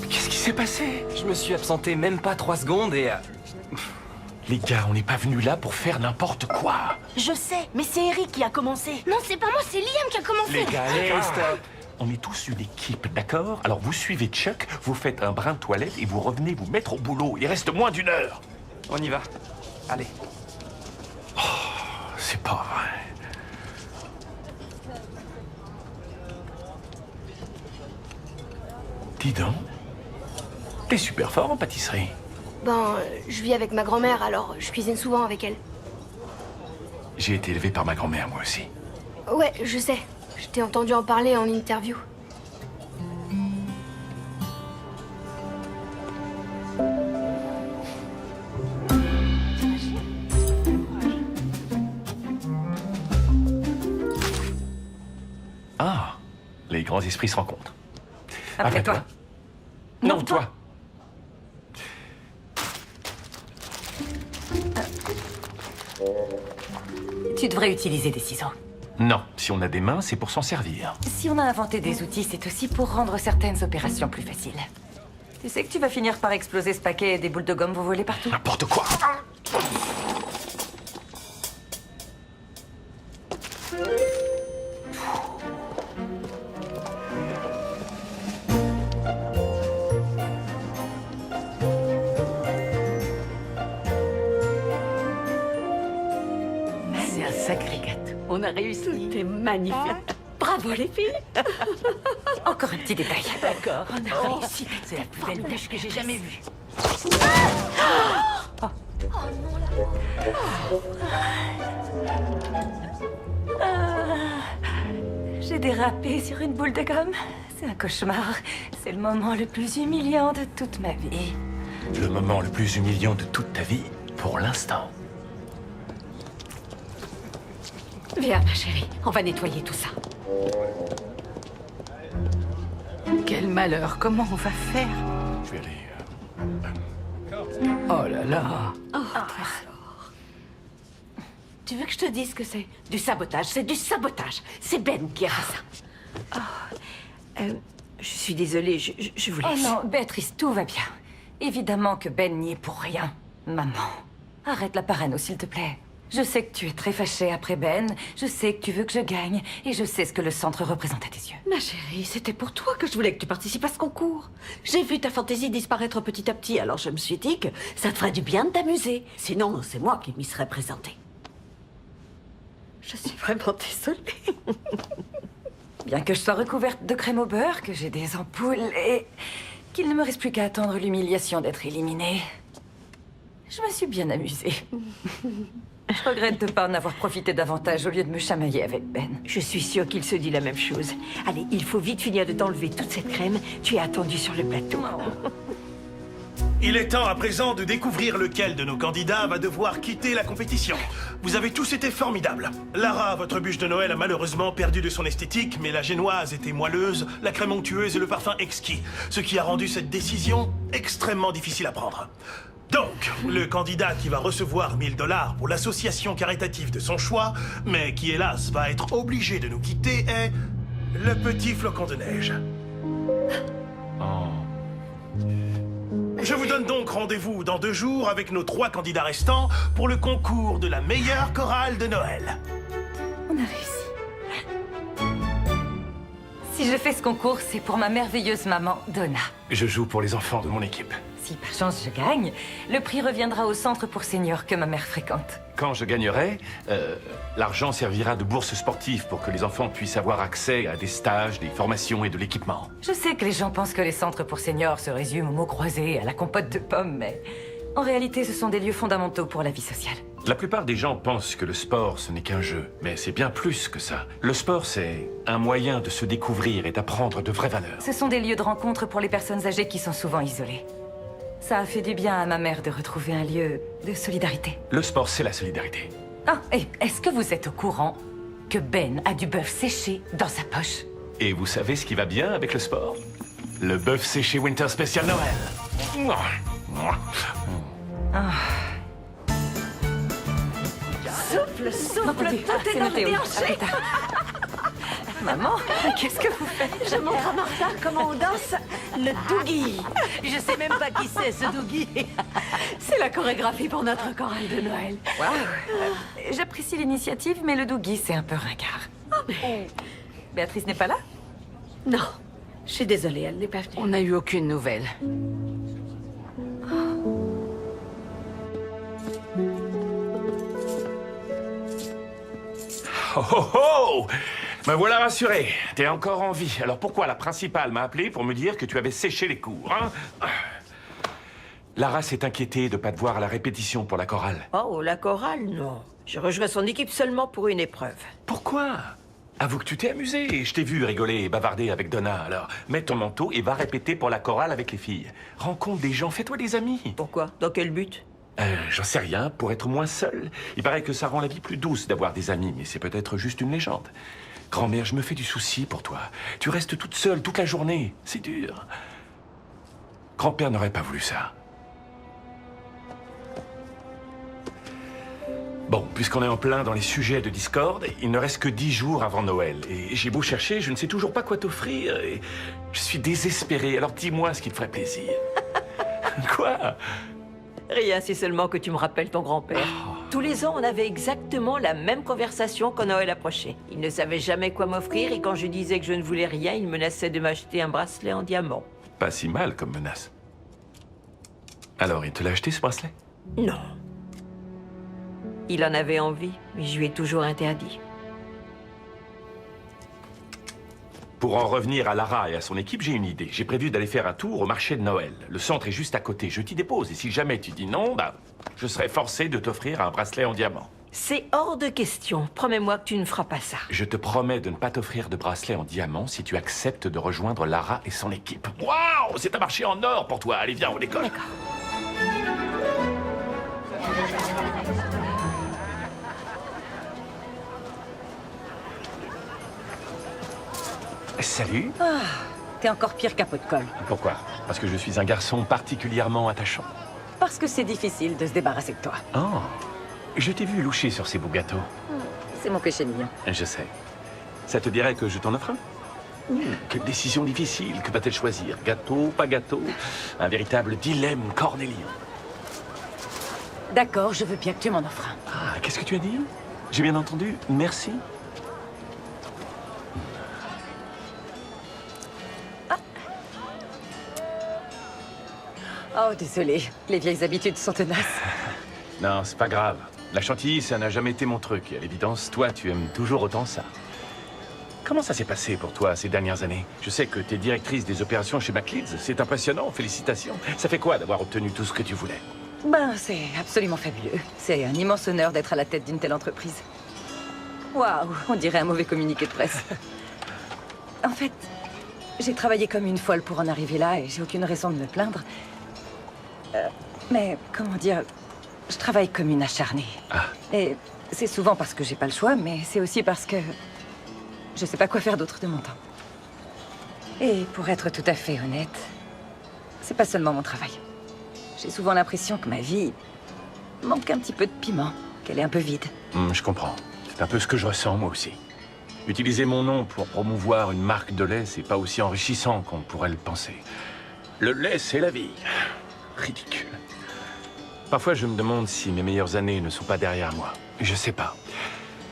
Qu'est-ce qui s'est passé? Je me suis absenté même pas 3 secondes et... Les gars, on n'est pas venus là pour faire n'importe quoi. Je sais, mais c'est Eric qui a commencé. Non, c'est pas moi, c'est Liam qui a commencé. Les gars, stop. On est tous une équipe, d'accord? Alors vous suivez Chuck, vous faites un brin de toilette et vous revenez vous mettre au boulot. Il reste moins d'1 heure. On y va. Allez. C'est pas vrai. Dis donc, t'es super fort en pâtisserie. Ben, je vis avec ma grand-mère, alors je cuisine souvent avec elle. J'ai été élevé par ma grand-mère, moi aussi. Ouais, je sais. Je t'ai entendu en parler en interview. Ah, les grands esprits se rencontrent. Après toi. Non, toi. Tu devrais utiliser des ciseaux. Non, si on a des mains, c'est pour s'en servir. Si on a inventé des outils, c'est aussi pour rendre certaines opérations plus faciles. Tu sais que tu vas finir par exploser ce paquet et des boules de gomme vont voler partout. N'importe quoi. C'est un sacré gâteau. On a réussi. T'es magnifique. Bravo, les filles. Encore un petit détail. D'accord. On a réussi. C'est la plus belle tâche que j'ai jamais vue. J'ai dérapé sur une boule de gomme. C'est un cauchemar. C'est le moment le plus humiliant de toute ma vie. Le moment le plus humiliant de toute ta vie, pour l'instant. Viens, ma chérie. On va nettoyer tout ça. Quel malheur, comment on va faire? Je vais aller... Oh là là. Tu veux que je te dise ce que c'est? Du sabotage, c'est du sabotage. C'est Ben qui a fait ça. Je suis désolée, je vous Oh laisse. non, Béatrice, tout va bien. Évidemment que Ben n'y est pour rien. Maman, arrête la parano, s'il te plaît. Je sais que tu es très fâchée après Ben, je sais que tu veux que je gagne, et je sais ce que le centre représente à tes yeux. Ma chérie, c'était pour toi que je voulais que tu participes à ce concours. J'ai vu ta fantaisie disparaître petit à petit, alors je me suis dit que ça te ferait du bien de t'amuser. Sinon, c'est moi qui m'y serais présentée. Je suis vraiment désolée. Bien que je sois recouverte de crème au beurre, que j'ai des ampoules et qu'il ne me reste plus qu'à attendre l'humiliation d'être éliminée, je me suis bien amusée. Je regrette de ne pas en avoir profité davantage au lieu de me chamailler avec Ben. Je suis sûre qu'il se dit la même chose. Allez, il faut vite finir de t'enlever toute cette crème. Tu es attendu sur le plateau. Il est temps à présent de découvrir lequel de nos candidats va devoir quitter la compétition. Vous avez tous été formidables. Lara, votre bûche de Noël a malheureusement perdu de son esthétique, mais la génoise était moelleuse, la crème onctueuse et le parfum exquis, ce qui a rendu cette décision extrêmement difficile à prendre. Donc, le candidat qui va recevoir 1 000 $ pour l'association caritative de son choix, mais qui hélas va être obligé de nous quitter, est le petit flocon de neige. Oh. Je vous donne donc rendez-vous dans 2 jours avec nos 3 candidats restants pour le concours de la meilleure chorale de Noël. On a réussi. Si je fais ce concours, c'est pour ma merveilleuse maman, Donna. Je joue pour les enfants de mon équipe. Si par chance je gagne, le prix reviendra au centre pour seniors que ma mère fréquente. Quand je gagnerai, l'argent servira de bourse sportive pour que les enfants puissent avoir accès à des stages, des formations et de l'équipement. Je sais que les gens pensent que les centres pour seniors se résument aux mots croisés, à la compote de pommes, mais en réalité, ce sont des lieux fondamentaux pour la vie sociale. La plupart des gens pensent que le sport, ce n'est qu'un jeu, mais c'est bien plus que ça. Le sport, c'est un moyen de se découvrir et d'apprendre de vraies valeurs. Ce sont des lieux de rencontre pour les personnes âgées qui sont souvent isolées. Ça a fait du bien à ma mère de retrouver un lieu de solidarité. Le sport, c'est la solidarité. Ah, et est-ce que vous êtes au courant que Ben a du bœuf séché dans sa poche? Et vous savez ce qui va bien avec le sport? Le bœuf séché Winter Special Noël. Ah. Souffle, souffle, tout est dans le déhanché. Maman, qu'est-ce que vous faites? Je montre à Martha comment on danse le doogie. Je sais même pas qui c'est, ce Dougie. C'est la chorégraphie pour notre chorale de Noël. Waouh. J'apprécie l'initiative, mais le doogie, c'est un peu ringard. Béatrice n'est pas là? Non, je suis désolée, elle n'est pas venue. On n'a eu aucune nouvelle. Oh oh oh! Me voilà rassuré. T'es encore en vie. Alors pourquoi la principale m'a appelé pour me dire que tu avais séché les cours, hein? Lara s'est inquiétée de pas te voir à la répétition pour la chorale. Oh, la chorale, non. Je rejoins son équipe seulement pour une épreuve. Pourquoi? Avoue que tu t'es amusé. Je t'ai vu rigoler et bavarder avec Donna. Alors, mets ton manteau et va répéter pour la chorale avec les filles. Rencontre des gens, fais-toi des amis. Pourquoi? Dans quel but? J'en sais rien, pour être moins seul. Il paraît que ça rend la vie plus douce d'avoir des amis, mais c'est peut-être juste une légende. Grand-mère, je me fais du souci pour toi. Tu restes toute seule toute la journée. C'est dur. Grand-père n'aurait pas voulu ça. Bon, puisqu'on est en plein dans les sujets de Discord, il ne reste que 10 jours avant Noël. Et j'ai beau chercher, je ne sais toujours pas quoi t'offrir. Et je suis désespéré. Alors dis-moi ce qui te ferait plaisir. Quoi? Rien, c'est seulement que tu me rappelles ton grand-père. Tous les ans, on avait exactement la même conversation quand Noël approchait. Il ne savait jamais quoi m'offrir et quand je disais que je ne voulais rien, il menaçait de m'acheter un bracelet en diamant. Pas si mal comme menace. Alors, il te l'a acheté, ce bracelet? Non. Il en avait envie, mais je lui ai toujours interdit. Pour en revenir à Lara et à son équipe, j'ai une idée. J'ai prévu d'aller faire un tour au marché de Noël. Le centre est juste à côté. Je t'y dépose. Et si jamais tu dis non, je serai forcé de t'offrir un bracelet en diamant. C'est hors de question. Promets-moi que tu ne feras pas ça. Je te promets de ne pas t'offrir de bracelet en diamant si tu acceptes de rejoindre Lara et son équipe. Waouh! C'est un marché en or pour toi. Allez, viens, on décolle. D'accord. Salut. Ah, t'es encore pire qu'un pot de colle. Pourquoi? Parce que je suis un garçon particulièrement attachant. Parce que c'est difficile de se débarrasser de toi. Oh, je t'ai vu loucher sur ces beaux gâteaux. C'est mon péché mignon. Je sais. Ça te dirait que je t'en offre un? Quelle décision difficile. Que va-t-elle choisir? Gâteau, pas gâteau? Un véritable dilemme cornélien. D'accord, je veux bien que tu m'en offres un. Ah, qu'est-ce que tu as dit? J'ai bien entendu. Merci. Oh, désolé. Les vieilles habitudes sont tenaces. Non, c'est pas grave. La chantilly, ça n'a jamais été mon truc. Et à l'évidence, toi, tu aimes toujours autant ça. Comment ça s'est passé pour toi ces dernières années? Je sais que t'es directrice des opérations chez McLeod's. C'est impressionnant, félicitations. Ça fait quoi d'avoir obtenu tout ce que tu voulais? C'est absolument fabuleux. C'est un immense honneur d'être à la tête d'une telle entreprise. Waouh, on dirait un mauvais communiqué de presse. En fait, j'ai travaillé comme une folle pour en arriver là et j'ai aucune raison de me plaindre. Mais, comment dire, je travaille comme une acharnée. Ah. Et c'est souvent parce que j'ai pas le choix, mais c'est aussi parce que je sais pas quoi faire d'autre de mon temps. Et pour être tout à fait honnête, c'est pas seulement mon travail. J'ai souvent l'impression que ma vie manque un petit peu de piment, qu'elle est un peu vide. Je comprends. C'est un peu ce que je ressens, moi aussi. Utiliser mon nom pour promouvoir une marque de lait, c'est pas aussi enrichissant qu'on pourrait le penser. Le lait, c'est la vie. ridicule. Parfois, je me demande si mes meilleures années ne sont pas derrière moi. Je sais pas.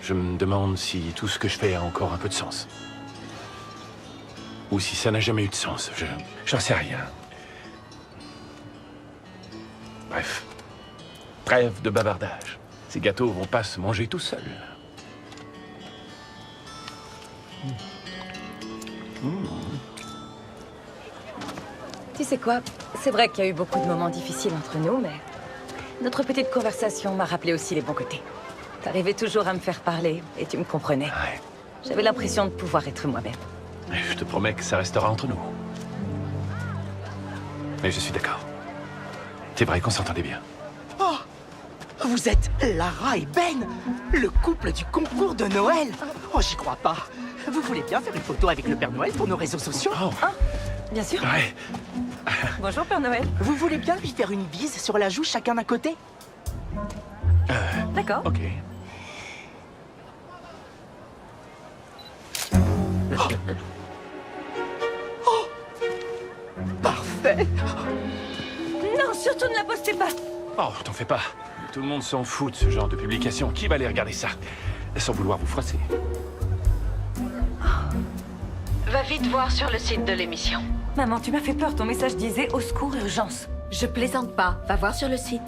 Je me demande si tout ce que je fais a encore un peu de sens. Ou si ça n'a jamais eu de sens. J'en sais rien. Bref. Trêve de bavardage. Ces gâteaux vont pas se manger tout seuls. Tu sais quoi? C'est vrai qu'il y a eu beaucoup de moments difficiles entre nous, mais notre petite conversation m'a rappelé aussi les bons côtés. T'arrivais toujours à me faire parler et tu me comprenais. Ouais. J'avais l'impression de pouvoir être moi-même. Je te promets que ça restera entre nous. Mais je suis d'accord. C'est vrai qu'on s'entendait bien. Oh, vous êtes Lara et Ben, le couple du concours de Noël. Oh, j'y crois pas. Vous voulez bien faire une photo avec le Père Noël pour nos réseaux sociaux? Oh. Ah, bien sûr. Ouais. Bonjour Père Noël. Vous voulez bien lui faire une bise sur la joue chacun d'un côté? D'accord. Ok. Oh, parfait. Non, surtout ne la postez pas. Oh, t'en fais pas. Tout le monde s'en fout de ce genre de publication. Qui va aller regarder ça? Sans vouloir vous froisser. Va vite voir sur le site de l'émission. Maman, tu m'as fait peur. Ton message disait au secours, urgence. Je plaisante pas. Va voir sur le site.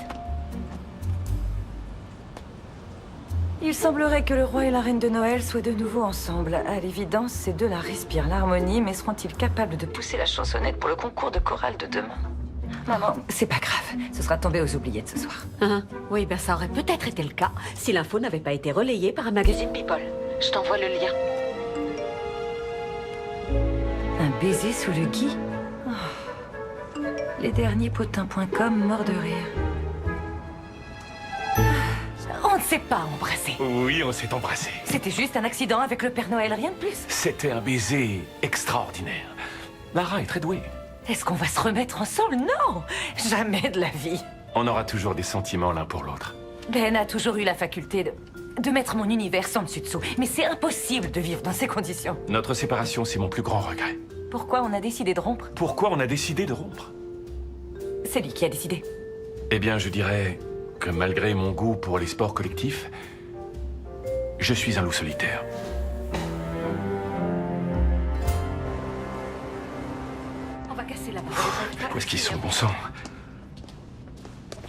Il semblerait que le roi et la reine de Noël soient de nouveau ensemble. À l'évidence, ces deux-là respirent l'harmonie, mais seront-ils capables de pousser la chansonnette pour le concours de chorale de demain? Maman, c'est pas grave. Ce sera tombé aux oubliettes ce soir. Oui, ben ça aurait peut-être été le cas si l'info n'avait pas été relayée par un magazine People. Je t'envoie le lien. Un baiser sous le gui? Oh. Lesdernierspotins.com, mort de rire. On ne s'est pas embrassé. Oui, on s'est embrassé. C'était juste un accident avec le Père Noël, rien de plus. C'était un baiser extraordinaire. Lara est très douée. Est-ce qu'on va se remettre ensemble? Non! Jamais de la vie. On aura toujours des sentiments l'un pour l'autre. Ben a toujours eu la faculté de mettre mon univers sans dessus-dessous. Mais c'est impossible de vivre dans ces conditions. Notre séparation, c'est mon plus grand regret. Pourquoi on a décidé de rompre? Pourquoi on a décidé de rompre? C'est lui qui a décidé. Eh bien, je dirais que malgré mon goût pour les sports collectifs, je suis un loup solitaire. On va casser la porte. Où est-ce qu'ils sont, bon sang?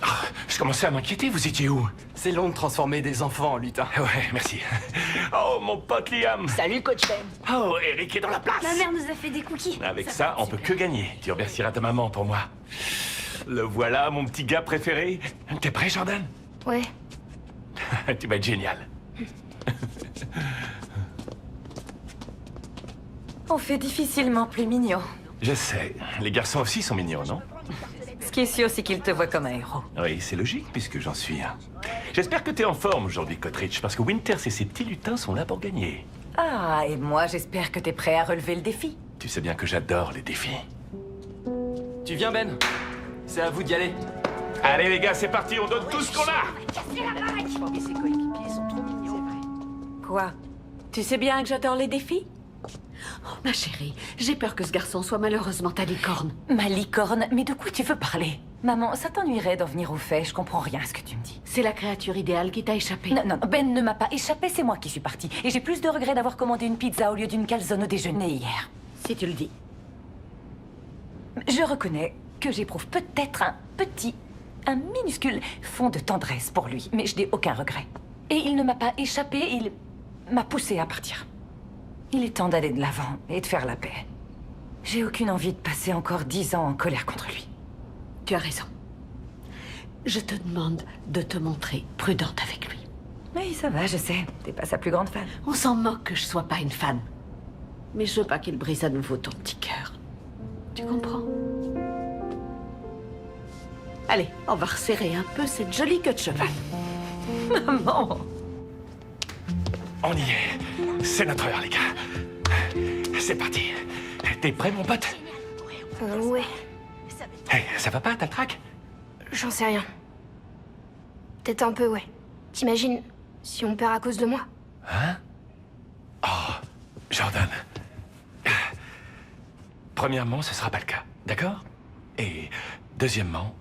Ah, je commençais à m'inquiéter, vous étiez où? C'est long de transformer des enfants en lutins. Ouais, merci. Oh, mon pote Liam. Salut, coach Ben. Oh, Eric est dans la place. Ma mère nous a fait des cookies. Avec ça, on peut que gagner. Tu remercieras ta maman pour moi. Le voilà, mon petit gars préféré. T'es prêt, Jordan? Ouais. Tu vas être génial. On fait difficilement plus mignon. Je sais. Les garçons aussi sont mignons, non? Ce qui est sûr, c'est qu'il te voit comme un héros. Oui, c'est logique, puisque j'en suis un. J'espère que t'es en forme aujourd'hui, Cotridge, parce que Winters et ses petits lutins sont là pour gagner. Ah, et moi, j'espère que t'es prêt à relever le défi. Tu sais bien que j'adore les défis. Tu viens, Ben? C'est à vous d'y aller. Allez, les gars, c'est parti, on donne tout ce qu'on a! Et ses coéquipiers sont trop mignons. Quoi? Tu sais bien que j'adore les défis? Oh, ma chérie, j'ai peur que ce garçon soit malheureusement ta licorne. Ma licorne? Mais de quoi tu veux parler? Maman, ça t'ennuierait d'en venir au fait, je comprends rien à ce que tu me dis. C'est la créature idéale qui t'a échappé. Non, non, Ben ne m'a pas échappé, c'est moi qui suis partie. Et j'ai plus de regrets d'avoir commandé une pizza au lieu d'une calzone au déjeuner hier. Si tu le dis. Je reconnais que j'éprouve peut-être un minuscule fond de tendresse pour lui, mais je n'ai aucun regret. Et il ne m'a pas échappé, il m'a poussé à partir. Il est temps d'aller de l'avant et de faire la paix. J'ai aucune envie de passer encore 10 ans en colère contre lui. Tu as raison. Je te demande de te montrer prudente avec lui. Oui, ça va, je sais. T'es pas sa plus grande fan. On s'en moque que je sois pas une fan. Mais je veux pas qu'il brise à nouveau ton petit cœur. Tu comprends? Allez, on va resserrer un peu cette jolie queue de cheval. Maman! On y est. C'est notre heure, les gars. C'est parti. T'es prêt, mon pote? Ouais. Hey, ça va pas, t'as le trac? J'en sais rien. Peut-être un peu, ouais. T'imagines si on perd à cause de moi? Hein? Oh, Jordan. Premièrement, ce sera pas le cas, d'accord? Et deuxièmement,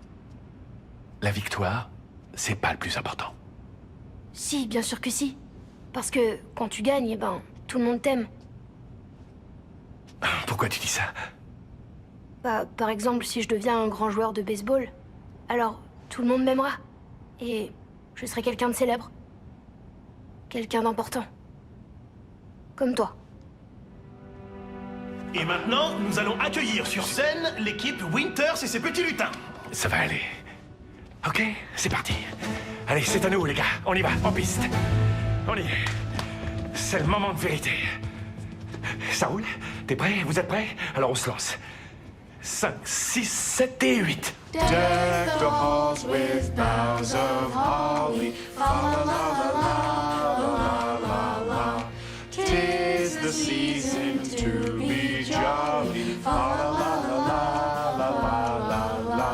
La victoire, c'est pas le plus important. Si, bien sûr que si. Parce que quand tu gagnes, eh ben, tout le monde t'aime. Pourquoi tu dis ça? Bah, par exemple, si je deviens un grand joueur de baseball, alors tout le monde m'aimera. Et je serai quelqu'un de célèbre. Quelqu'un d'important. Comme toi. Et maintenant, nous allons accueillir sur scène l'équipe Winters et ses petits lutins. Ça va aller. Ok, c'est parti. Allez, c'est à nous, les gars. On y va, en piste. On y est. C'est le moment de vérité. Ça roule? T'es prêt? Vous êtes prêts? Alors on se lance. 5, 6, 7 et 8. Deck the halls with boughs of holly. Fa la la la la la la la. 'Tis the season to be jolly. Fa la la la la la la la.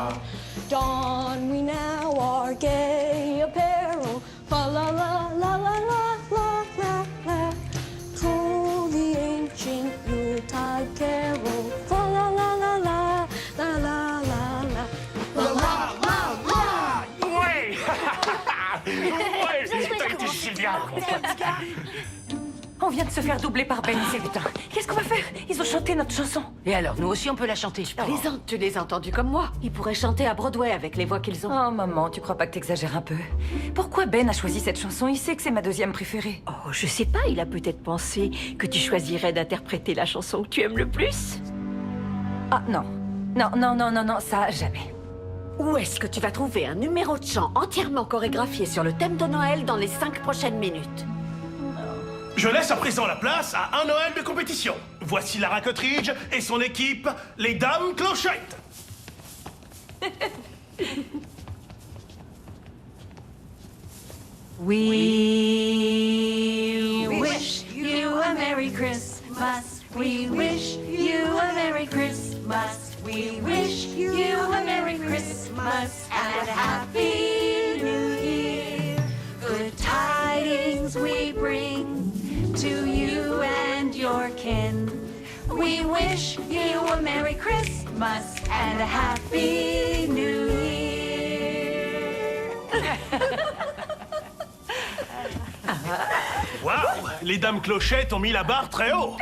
Don we now our gay apparel. Fa la la la la la la la la. Troll the ancient Yuletide carol. Fa la la la la la la la la. La la la la. Ouais! Ouais! T'as été génial! On vient de se faire doubler par Ben et ses lutins. Qu'est-ce qu'on va faire? Ils ont chanté notre chanson. Et alors, nous aussi, on peut la chanter, je plaisante, tu les as entendus comme moi. Ils pourraient chanter à Broadway avec les voix qu'ils ont. Oh, maman, tu crois pas que t'exagères un peu? Pourquoi Ben a choisi cette chanson? Il sait que c'est ma deuxième préférée. Oh, je sais pas, il a peut-être pensé que tu choisirais d'interpréter la chanson que tu aimes le plus. Ah, non. Non, ça, jamais. Où est-ce que tu vas trouver un numéro de chant entièrement chorégraphié sur le thème de Noël dans les 5 prochaines minutes? Je laisse à présent la place à un Noël de compétition. Voici Lara Cottridge et son équipe, les Dames Clochettes. We wish you a Merry Christmas. We wish you a Merry Christmas. We wish you a Merry Christmas and a Happy New Year. Good tidings we bring to you and your kin. We wish you a Merry Christmas and a Happy New Year. Waouh! Les Dames Clochettes ont mis la barre très haut.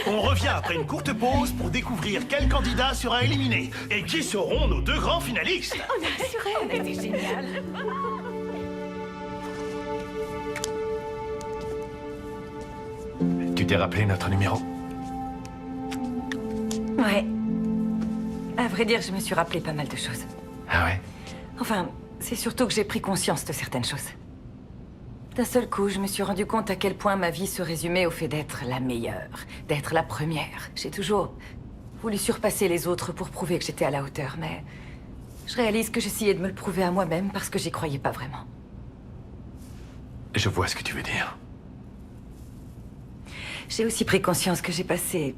On revient après une courte pause pour découvrir quel candidat sera éliminé et qui seront nos 2 grands finalistes. On a assuré, on a été génial. Tu t'es rappelé notre numéro? Ouais. À vrai dire, je me suis rappelé pas mal de choses. Ah ouais? Enfin, c'est surtout que j'ai pris conscience de certaines choses. D'un seul coup, je me suis rendu compte à quel point ma vie se résumait au fait d'être la meilleure, d'être la première. J'ai toujours voulu surpasser les autres pour prouver que j'étais à la hauteur, mais je réalise que j'essayais de me le prouver à moi-même parce que j'y croyais pas vraiment. Je vois ce que tu veux dire. J'ai aussi pris conscience que j'ai passé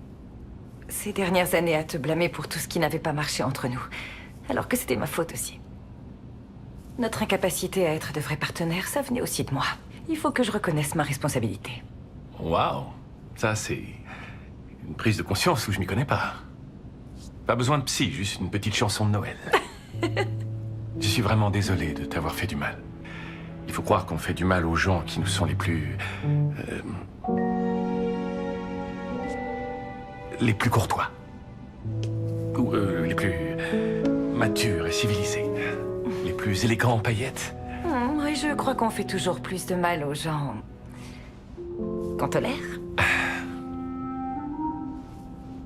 ces dernières années à te blâmer pour tout ce qui n'avait pas marché entre nous, alors que c'était ma faute aussi. Notre incapacité à être de vrais partenaires, ça venait aussi de moi. Il faut que je reconnaisse ma responsabilité. Waouh! Ça, c'est une prise de conscience où je m'y connais pas. Pas besoin de psy, juste une petite chanson de Noël. Je suis vraiment désolé de t'avoir fait du mal. Il faut croire qu'on fait du mal aux gens qui nous sont les plus courtois. Ou les plus matures et civilisés. Les plus élégants en paillettes. Oui, je crois qu'on fait toujours plus de mal aux gens qu'on tolère.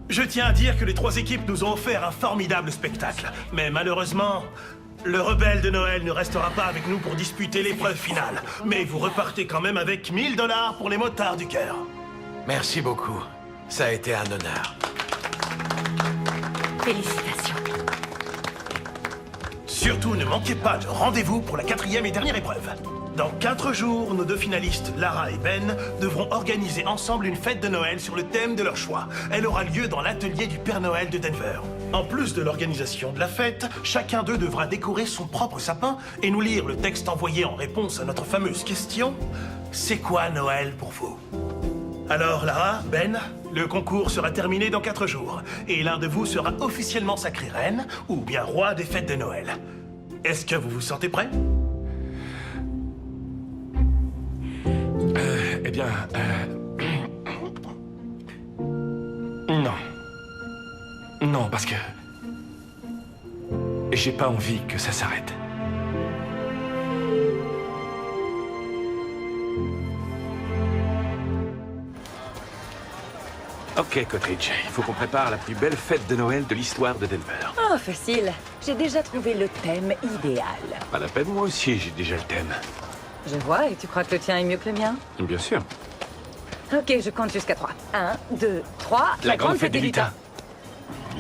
Je tiens à dire que les 3 équipes nous ont offert un formidable spectacle. Mais malheureusement, le rebelle de Noël ne restera pas avec nous pour disputer l'épreuve finale. Mais vous repartez quand même avec 1000 $ pour les motards du cœur. Merci beaucoup. Ça a été un honneur. Félicitations. Surtout, ne manquez pas de rendez-vous pour la 4e et dernière épreuve. Dans 4 jours, nos 2 finalistes, Lara et Ben, devront organiser ensemble une fête de Noël sur le thème de leur choix. Elle aura lieu dans l'atelier du Père Noël de Denver. En plus de l'organisation de la fête, chacun d'eux devra décorer son propre sapin et nous lire le texte envoyé en réponse à notre fameuse question « C'est quoi Noël pour vous ?» Alors Lara, Ben, le concours sera terminé dans 4 jours et l'un de vous sera officiellement sacré reine ou bien roi des fêtes de Noël. Est-ce que vous vous sentez prêt? Eh bien... Non. Non, parce que... J'ai pas envie que ça s'arrête. Ok, Cotridge, il faut qu'on prépare la plus belle fête de Noël de l'histoire de Denver. Oh, facile. J'ai déjà trouvé le thème idéal. Pas la peine, moi aussi, j'ai déjà le thème. Je vois, et tu crois que le tien est mieux que le mien? Bien sûr. Ok, je compte jusqu'à 3. 1, 2, 3... La grande fête des lutins.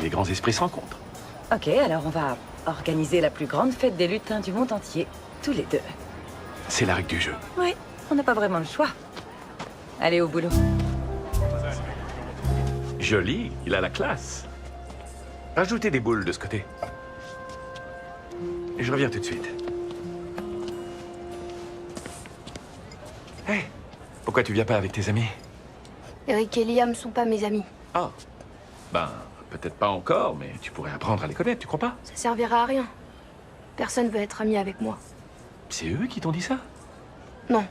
Les grands esprits se rencontrent. Ok, alors on va organiser la plus grande fête des lutins du monde entier, tous les deux. C'est la règle du jeu. Oui, on n'a pas vraiment le choix. Allez, au boulot. Joli, il a la classe. Rajoutez des boules de ce côté. Et je reviens tout de suite. Hé, pourquoi tu viens pas avec tes amis? Eric et Liam sont pas mes amis. Ah, ben, peut-être pas encore, mais tu pourrais apprendre à les connaître, tu crois pas? Ça servira à rien. Personne veut être ami avec moi. C'est eux qui t'ont dit ça? Non,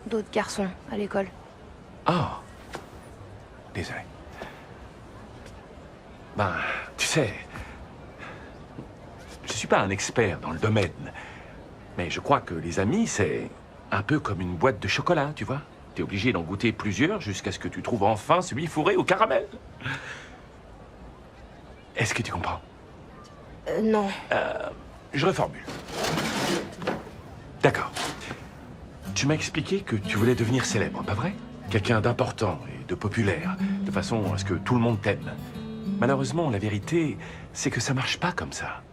d'autres garçons à l'école. Ah, désolé. Ben, tu sais, je suis pas un expert dans le domaine, mais je crois que les amis, c'est un peu comme une boîte de chocolat, tu vois. T'es obligé d'en goûter plusieurs jusqu'à ce que tu trouves enfin celui fourré au caramel. Est-ce que tu comprends? Non. Je reformule. D'accord. Tu m'as expliqué que tu voulais devenir célèbre, pas vrai? Quelqu'un d'important et de populaire, de façon à ce que tout le monde t'aime. Malheureusement, la vérité, c'est que ça marche pas comme ça.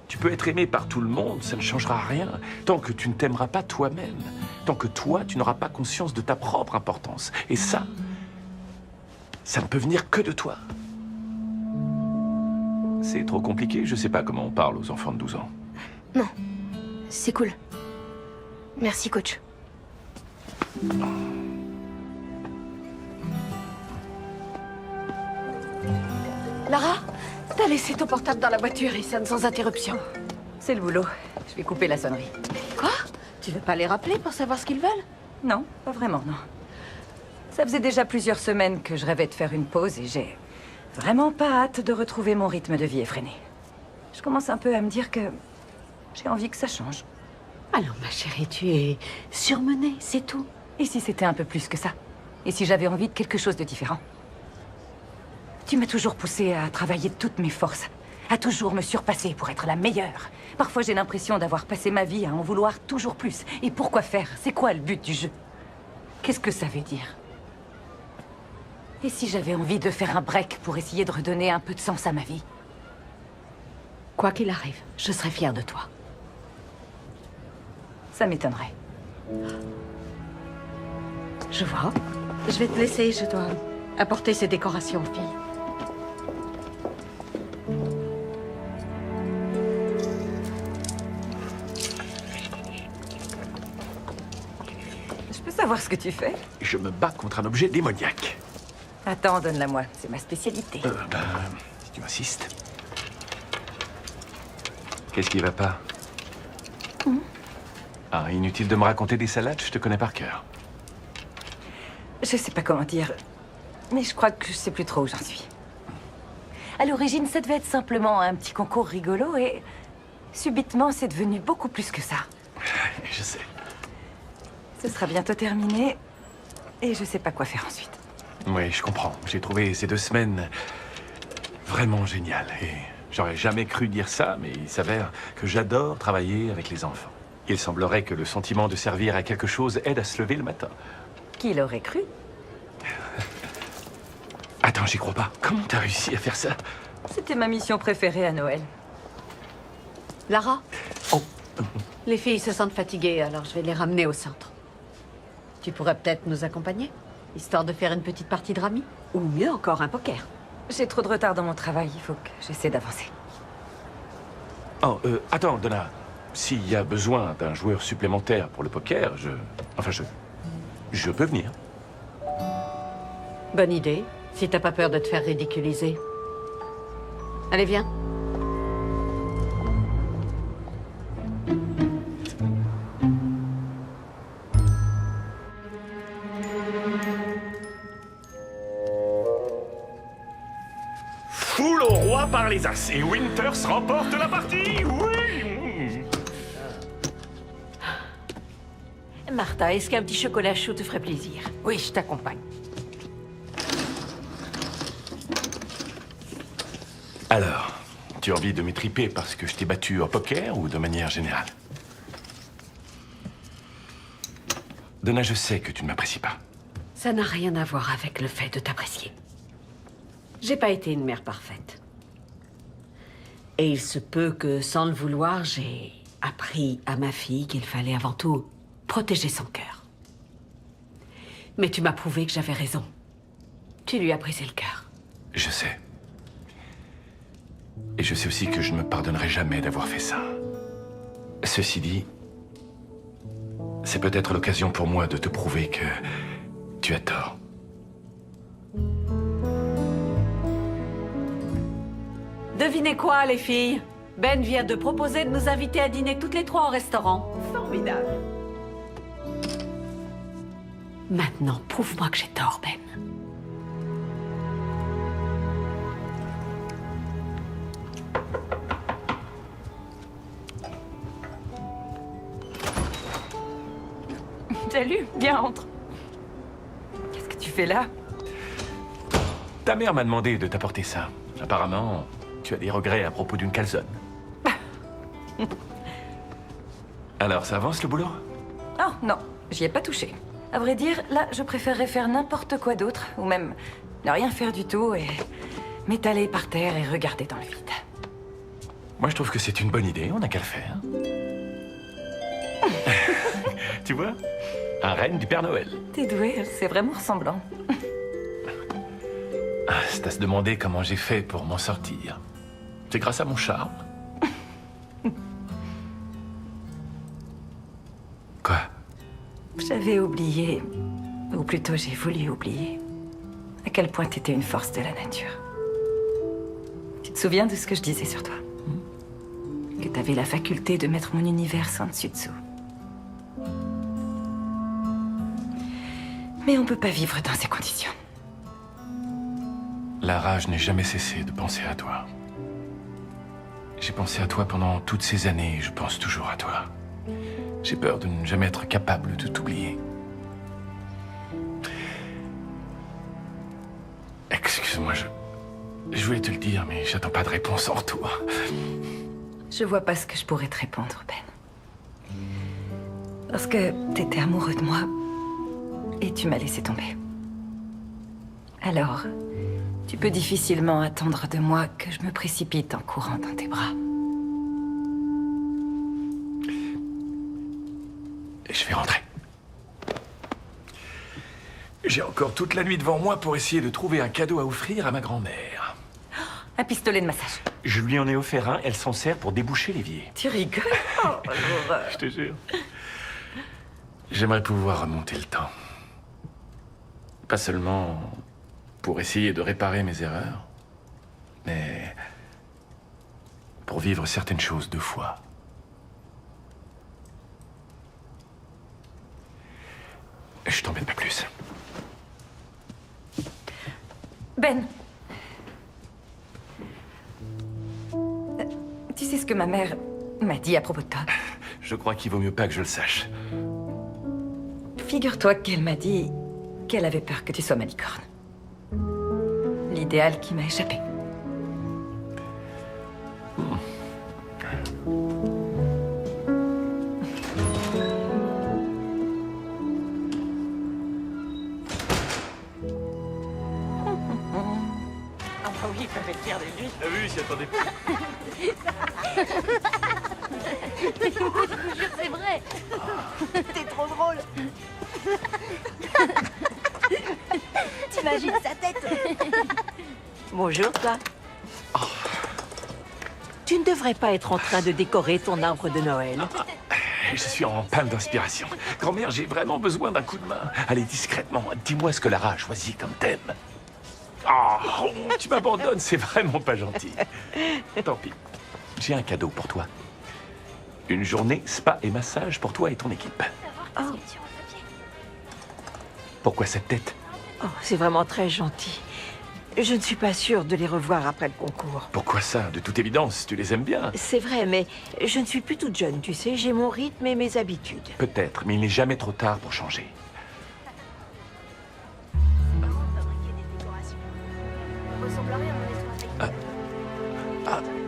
Tu peux être aimé par tout le monde, ça ne changera rien tant que tu ne t'aimeras pas toi-même, tant que toi, tu n'auras pas conscience de ta propre importance. Et ça ne peut venir que de toi. C'est trop compliqué, je sais pas comment on parle aux enfants de 12 ans. Non, c'est cool. Merci, coach. Lara, t'as laissé ton portable dans la voiture, il sonne sans interruption. C'est le boulot. Je vais couper la sonnerie. Quoi? Tu veux pas les rappeler pour savoir ce qu'ils veulent? Non, pas vraiment, non. Ça faisait déjà plusieurs semaines que je rêvais de faire une pause et j'ai vraiment pas hâte de retrouver mon rythme de vie effréné. Je commence un peu à me dire que j'ai envie que ça change. Alors, ma chérie, tu es surmenée, c'est tout. Et si c'était un peu plus que ça? Et si j'avais envie de quelque chose de différent? Tu m'as toujours poussée à travailler de toutes mes forces, à toujours me surpasser pour être la meilleure. Parfois, j'ai l'impression d'avoir passé ma vie à en vouloir toujours plus. Et pourquoi faire? C'est quoi le but du jeu? Qu'est-ce que ça veut dire? Et si j'avais envie de faire un break pour essayer de redonner un peu de sens à ma vie? Quoi qu'il arrive, je serai fière de toi. Ça m'étonnerait. Je vois. Je vais te laisser, je dois apporter ces décorations aux filles. Je peux savoir ce que tu fais? Je me bats contre un objet démoniaque. Attends, donne-la-moi. C'est ma spécialité. Si tu insistes. Qu'est-ce qui va pas? Ah, inutile de me raconter des salades, je te connais par cœur. Je sais pas comment dire, mais je crois que je sais plus trop où j'en suis. À l'origine, ça devait être simplement un petit concours rigolo et subitement, c'est devenu beaucoup plus que ça. Je sais. Ce sera bientôt terminé et je sais pas quoi faire ensuite. Oui, je comprends. J'ai trouvé ces 2 semaines vraiment géniales et j'aurais jamais cru dire ça, mais il s'avère que j'adore travailler avec les enfants. Il semblerait que le sentiment de servir à quelque chose aide à se lever le matin. Qui l'aurait cru? Attends, j'y crois pas. Comment t'as réussi à faire ça? C'était ma mission préférée à Noël. Lara? Oh. Les filles se sentent fatiguées, alors je vais les ramener au centre. Tu pourrais peut-être nous accompagner, histoire de faire une petite partie de rami? Ou mieux encore, un poker. J'ai trop de retard dans mon travail, il faut que j'essaie d'avancer. Oh, attends, Donna. S'il y a besoin d'un joueur supplémentaire pour le poker, je peux venir. Bonne idée, si t'as pas peur de te faire ridiculiser. Allez, viens. foule au roi par les as et Winters remporte la partie. Oui. Martha, est-ce qu'un petit chocolat chaud te ferait plaisir? Oui, je t'accompagne. Alors, tu as envie de m'étriper parce que je t'ai battu au poker ou de manière générale? Donna, je sais que tu ne m'apprécies pas. Ça n'a rien à voir avec le fait de t'apprécier. J'ai pas été une mère parfaite. Et il se peut que, sans le vouloir, j'ai appris à ma fille qu'il fallait avant tout protéger son cœur. Mais tu m'as prouvé que j'avais raison. Tu lui as brisé le cœur. Je sais. Et je sais aussi que je ne me pardonnerai jamais d'avoir fait ça. Ceci dit, c'est peut-être l'occasion pour moi de te prouver que tu as tort. Devinez quoi, les filles? Ben vient de proposer de nous inviter à dîner toutes les trois au restaurant. Formidable. Maintenant, prouve-moi que j'ai tort, Ben. Salut, viens, entre. Qu'est-ce que tu fais là? Ta mère m'a demandé de t'apporter ça. Apparemment, tu as des regrets à propos d'une calzone. Alors, ça avance le boulot? Oh, non, j'y ai pas touché. À vrai dire, là, je préférerais faire n'importe quoi d'autre, ou même ne rien faire du tout et m'étaler par terre et regarder dans le vide. Moi, je trouve que c'est une bonne idée, on n'a qu'à le faire. Tu vois? Un renne du Père Noël. T'es doué, c'est vraiment ressemblant. C'est à se demander comment j'ai fait pour m'en sortir. C'est grâce à mon charme. Quoi? J'avais oublié, ou plutôt j'ai voulu oublier, à quel point t'étais une force de la nature. Tu te souviens de ce que je disais sur toi? Que t'avais la faculté de mettre mon univers sans dessus-dessous. Mais on peut pas vivre dans ces conditions. Lara, je n'ai jamais cessé de penser à toi. J'ai pensé à toi pendant toutes ces années et je pense toujours à toi. J'ai peur de ne jamais être capable de t'oublier. Excuse-moi, je voulais te le dire, mais j'attends pas de réponse en retour. Je vois pas ce que je pourrais te répondre, Ben. Parce que t'étais amoureux de moi et tu m'as laissé tomber. Alors, tu peux difficilement attendre de moi que je me précipite en courant dans tes bras. Je vais rentrer. J'ai encore toute la nuit devant moi pour essayer de trouver un cadeau à offrir à ma grand-mère. Un pistolet de massage. Je lui en ai offert un, elle s'en sert pour déboucher l'évier. Tu rigoles? Oh, l'horreur. Je te jure. J'aimerais pouvoir remonter le temps. Pas seulement pour essayer de réparer mes erreurs, mais pour vivre certaines choses deux fois. Je t'embête pas plus. Ben. Tu sais ce que ma mère m'a dit à propos de toi? Je crois qu'il vaut mieux pas que je le sache. Figure-toi qu'elle m'a dit qu'elle avait peur que tu sois ma licorne. L'idéal qui m'a échappé. Ah bah oui, il fallait le faire de lui. T'as vu, il s'y attendait pas. Je vous jure, c'est vrai. T'es trop drôle. T'imagines sa tête? Bonjour, toi. Tu ne devrais pas être en train de décorer ton arbre de Noël. Je suis en panne d'inspiration. Grand-mère, j'ai vraiment besoin d'un coup de main. Allez, discrètement, dis-moi ce que Lara a choisi comme thème. Oh, tu m'abandonnes, c'est vraiment pas gentil. Tant pis. J'ai un cadeau pour toi. Une journée spa et massage pour toi et ton équipe. Oh. Pourquoi cette tête? Oh, c'est vraiment très gentil. Je ne suis pas sûre de les revoir après le concours. Pourquoi ça? De toute évidence, tu les aimes bien. C'est vrai, mais je ne suis plus toute jeune, tu sais. J'ai mon rythme et mes habitudes. Peut-être, mais il n'est jamais trop tard pour changer.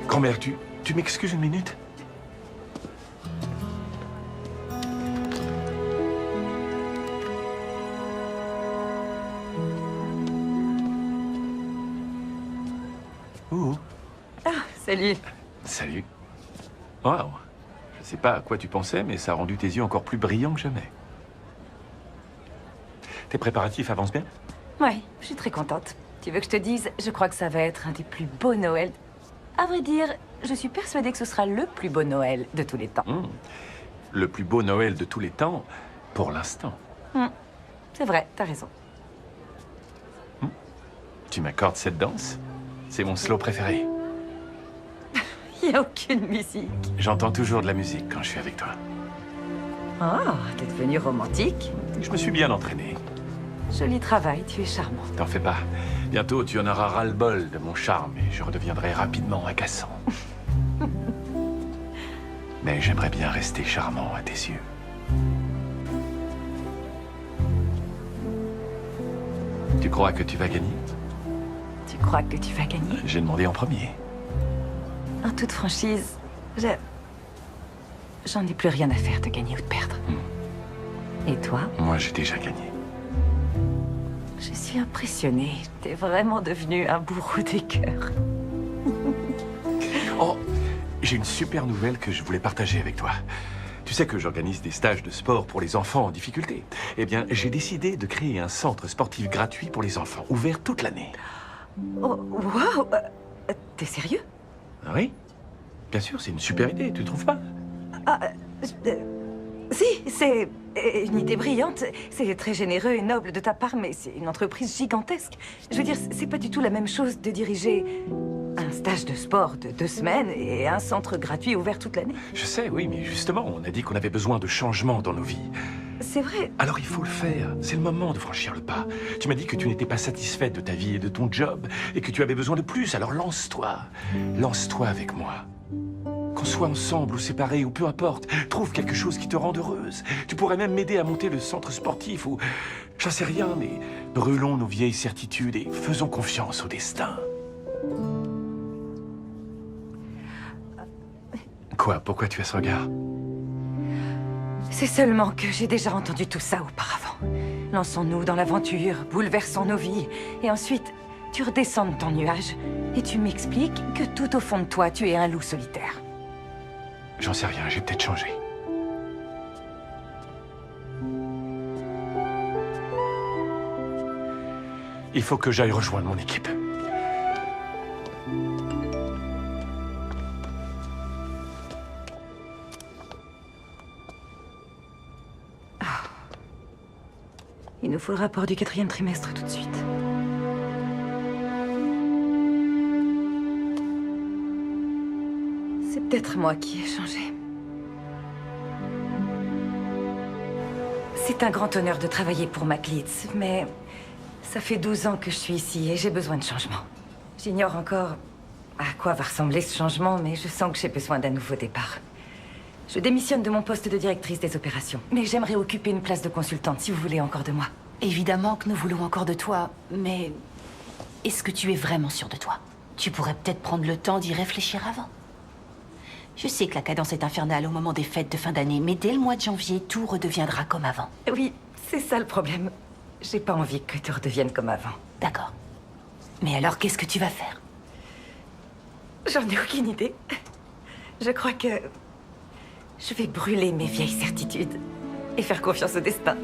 Grand-mère, tu m'excuses une minute? Ouh. Ah, salut. Salut. Waouh. Je sais pas à quoi tu pensais, mais ça a rendu tes yeux encore plus brillants que jamais. Tes préparatifs avancent bien? Ouais, je suis très contente. Tu veux que je te dise, je crois que ça va être un des plus beaux Noëls. À vrai dire, je suis persuadée que ce sera le plus beau Noël de tous les temps. Le plus beau Noël de tous les temps, pour l'instant. C'est vrai, t'as raison. Tu m'accordes cette danse? C'est mon slow préféré. Il n'y a aucune musique. J'entends toujours de la musique quand je suis avec toi. Oh, t'es devenu romantique. Je me suis bien entraîné. Joli travail, tu es charmant. T'en fais pas. Bientôt, tu en auras ras-le-bol de mon charme et je redeviendrai rapidement agaçant. Mais j'aimerais bien rester charmant à tes yeux. Tu crois que tu vas gagner? Tu crois que tu vas gagner? J'ai demandé en premier. En toute franchise, j'en ai plus rien à faire de gagner ou de perdre. Et toi? Moi, j'ai déjà gagné. Je suis impressionnée. T'es vraiment devenu un bourreau des cœurs. Oh, j'ai une super nouvelle que je voulais partager avec toi. Tu sais que j'organise des stages de sport pour les enfants en difficulté. Eh bien, j'ai décidé de créer un centre sportif gratuit pour les enfants, ouvert toute l'année. Oh, waouh! T'es sérieux? Oui. Bien sûr, c'est une super idée, tu trouves pas? Si, c'est une idée brillante. C'est très généreux et noble de ta part, mais c'est une entreprise gigantesque. Je veux dire, c'est pas du tout la même chose de diriger un stage de sport de 2 semaines et un centre gratuit ouvert toute l'année. Je sais, oui, mais justement, on a dit qu'on avait besoin de changements dans nos vies. C'est vrai. Alors il faut le faire. C'est le moment de franchir le pas. Tu m'as dit que tu n'étais pas satisfaite de ta vie et de ton job et que tu avais besoin de plus, alors lance-toi. Lance-toi avec moi. Qu'on soit ensemble ou séparés ou peu importe, trouve quelque chose qui te rende heureuse. Tu pourrais même m'aider à monter le centre sportif ou... J'en sais rien, mais brûlons nos vieilles certitudes et faisons confiance au destin. Quoi? Pourquoi tu as ce regard? C'est seulement que j'ai déjà entendu tout ça auparavant. Lançons-nous dans l'aventure, bouleversons nos vies, et ensuite, tu redescends de ton nuage et tu m'expliques que tout au fond de toi, tu es un loup solitaire. J'en sais rien, j'ai peut-être changé. Il faut que j'aille rejoindre mon équipe. Il nous faut le rapport du 4e trimestre tout de suite. C'est peut-être moi qui ai changé. C'est un grand honneur de travailler pour McLeod's, mais ça fait 12 ans que je suis ici et j'ai besoin de changement. J'ignore encore à quoi va ressembler ce changement, mais je sens que j'ai besoin d'un nouveau départ. Je démissionne de mon poste de directrice des opérations, mais j'aimerais occuper une place de consultante si vous voulez encore de moi. Évidemment que nous voulons encore de toi, mais est-ce que tu es vraiment sûre de toi? Tu pourrais peut-être prendre le temps d'y réfléchir avant. Je sais que la cadence est infernale au moment des fêtes de fin d'année, mais dès le mois de janvier, tout redeviendra comme avant. Oui, c'est ça le problème. J'ai pas envie que tout redevienne comme avant. D'accord. Mais alors, qu'est-ce que tu vas faire? J'en ai aucune idée. Je crois que je vais brûler mes vieilles certitudes et faire confiance au destin.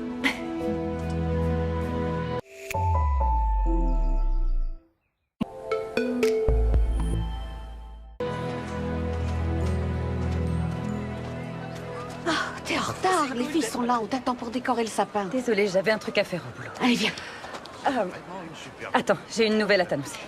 T'es en retard, les filles sont là, on t'attend pour décorer le sapin. Désolée, j'avais un truc à faire au boulot. Allez, viens. Attends, j'ai une nouvelle à t'annoncer.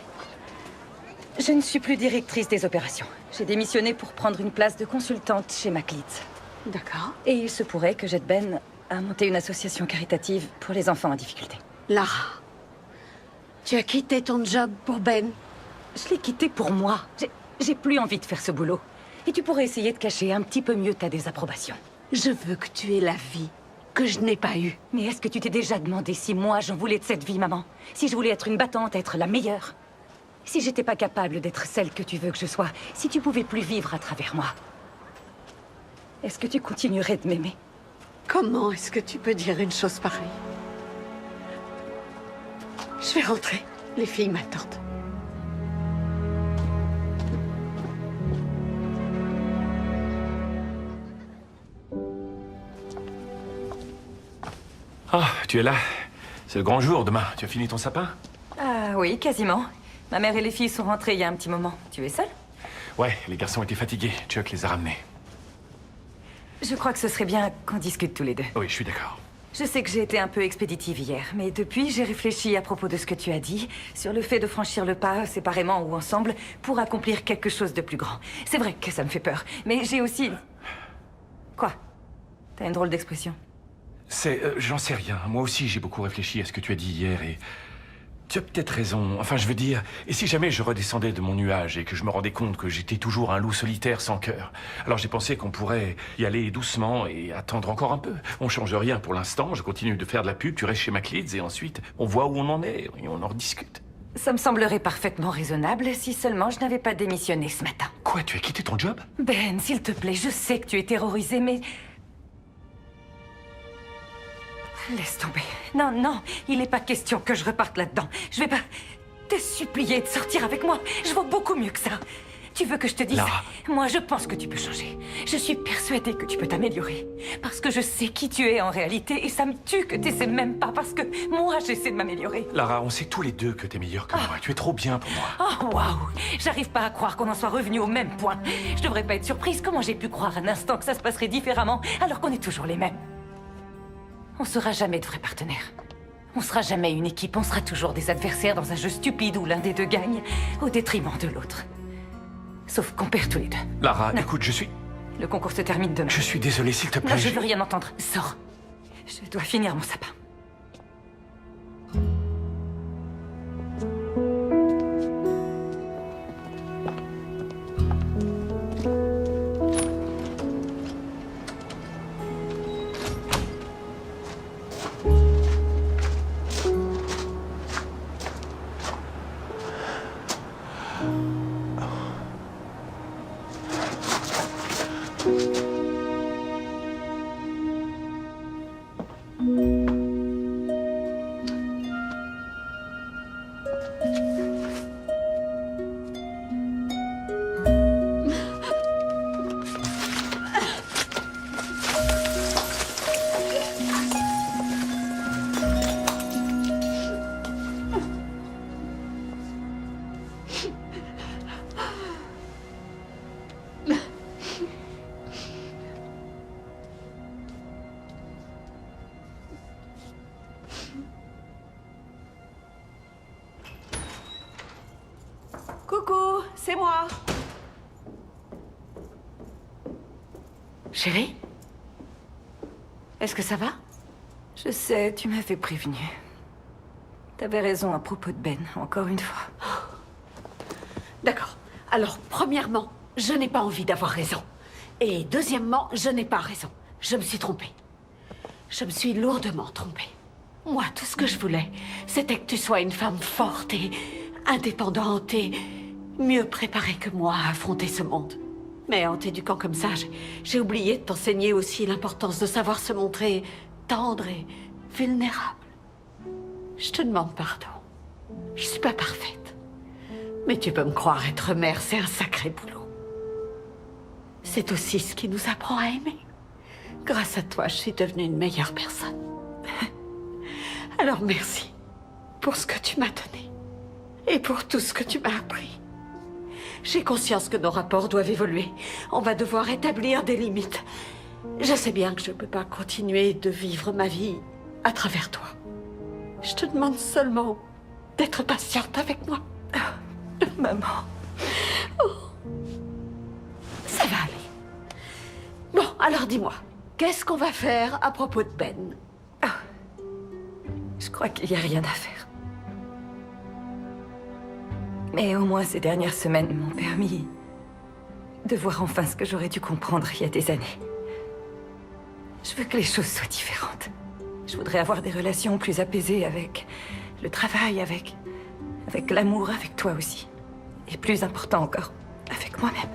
Je ne suis plus directrice des opérations. J'ai démissionné pour prendre une place de consultante chez McLeod's. D'accord. Et il se pourrait que j'aide Ben à monter une association caritative pour les enfants en difficulté. Lara, Tu as quitté ton job pour Ben? Je l'ai quitté pour moi. J'ai plus envie de faire ce boulot. Et tu pourrais essayer de cacher un petit peu mieux ta désapprobation. Je veux que tu aies la vie que je n'ai pas eue. Mais est-ce que tu t'es déjà demandé si moi j'en voulais de cette vie, maman? Si je voulais être une battante, être la meilleure? Si j'étais pas capable d'être celle que tu veux que je sois? Si tu pouvais plus vivre à travers moi? Est-ce que tu continuerais de m'aimer? Comment est-ce que tu peux dire une chose pareille? Je vais rentrer. Les filles m'attendent. Ah, tu es là. C'est le grand jour demain. Tu as fini ton sapin? Ah oui, quasiment. Ma mère et les filles sont rentrées il y a un petit moment. Tu es seule? Ouais, les garçons étaient fatigués. Chuck les a ramenés. Je crois que ce serait bien qu'on discute tous les deux. Oui, je suis d'accord. Je sais que j'ai été un peu expéditive hier, mais depuis, j'ai réfléchi à propos de ce que tu as dit, sur le fait de franchir le pas, séparément ou ensemble, pour accomplir quelque chose de plus grand. C'est vrai que ça me fait peur, mais j'ai aussi... Quoi? T'as une drôle d'expression. J'en sais rien. Moi aussi, j'ai beaucoup réfléchi à ce que tu as dit hier et... Tu as peut-être raison. Enfin, je veux dire, et si jamais je redescendais de mon nuage et que je me rendais compte que j'étais toujours un loup solitaire sans cœur? Alors j'ai pensé qu'on pourrait y aller doucement et attendre encore un peu. On change rien pour l'instant, je continue de faire de la pub, tu restes chez McLeod's et ensuite on voit où on en est et on en rediscute. Ça me semblerait parfaitement raisonnable si seulement je n'avais pas démissionné ce matin. Quoi, tu as quitté ton job? Ben, s'il te plaît, je sais que tu es terrorisé, mais... Laisse tomber. Non, non, il n'est pas question que je reparte là-dedans. Je vais pas te supplier de sortir avec moi. Je vaux beaucoup mieux que ça. Tu veux que je te dise? Lara. Moi, je pense que tu peux changer. Je suis persuadée que tu peux t'améliorer. Parce que je sais qui tu es en réalité et ça me tue que tu sais même pas parce que moi, j'essaie de m'améliorer. Lara, on sait tous les deux que t'es meilleure que moi. Tu es trop bien pour moi. Oh, waouh! J'arrive pas à croire qu'on en soit revenu au même point. Je devrais pas être surprise. Comment j'ai pu croire un instant que ça se passerait différemment alors qu'on est toujours les mêmes? On sera jamais de vrais partenaires. On sera jamais une équipe, on sera toujours des adversaires dans un jeu stupide où l'un des deux gagne au détriment de l'autre. Sauf qu'on perd tous les deux. Lara, Non. écoute, Le concours se termine demain. Je suis désolé, s'il te plaît. Non, je veux rien entendre. Sors. Je dois finir mon sapin. Coucou, c'est moi. Chérie? Est-ce que ça va? Je sais, tu m'avais prévenu. T'avais raison à propos de Ben, encore une fois. D'accord. Alors, premièrement, je n'ai pas envie d'avoir raison. Et deuxièmement, je n'ai pas raison. Je me suis trompée. Je me suis lourdement trompée. Moi, tout ce que je voulais, c'était que tu sois une femme forte et indépendante et mieux préparée que moi à affronter ce monde. Mais en t'éduquant comme ça, j'ai oublié de t'enseigner aussi l'importance de savoir se montrer tendre et vulnérable. Je te demande pardon. Je suis pas parfaite. Mais tu peux me croire, être mère, c'est un sacré boulot. C'est aussi ce qui nous apprend à aimer. Grâce à toi, je suis devenue une meilleure personne. Alors merci pour ce que tu m'as donné et pour tout ce que tu m'as appris. J'ai conscience que nos rapports doivent évoluer. On va devoir établir des limites. Je sais bien que je ne peux pas continuer de vivre ma vie à travers toi. Je te demande seulement d'être patiente avec moi. Maman. Oh. Ça va aller. Bon, alors dis-moi, qu'est-ce qu'on va faire à propos de Ben? Je crois qu'il n'y a rien à faire. Mais au moins ces dernières semaines m'ont permis de voir enfin ce que j'aurais dû comprendre il y a des années. Je veux que les choses soient différentes. Je voudrais avoir des relations plus apaisées avec le travail, avec l'amour, avec toi aussi. Et plus important encore, avec moi-même.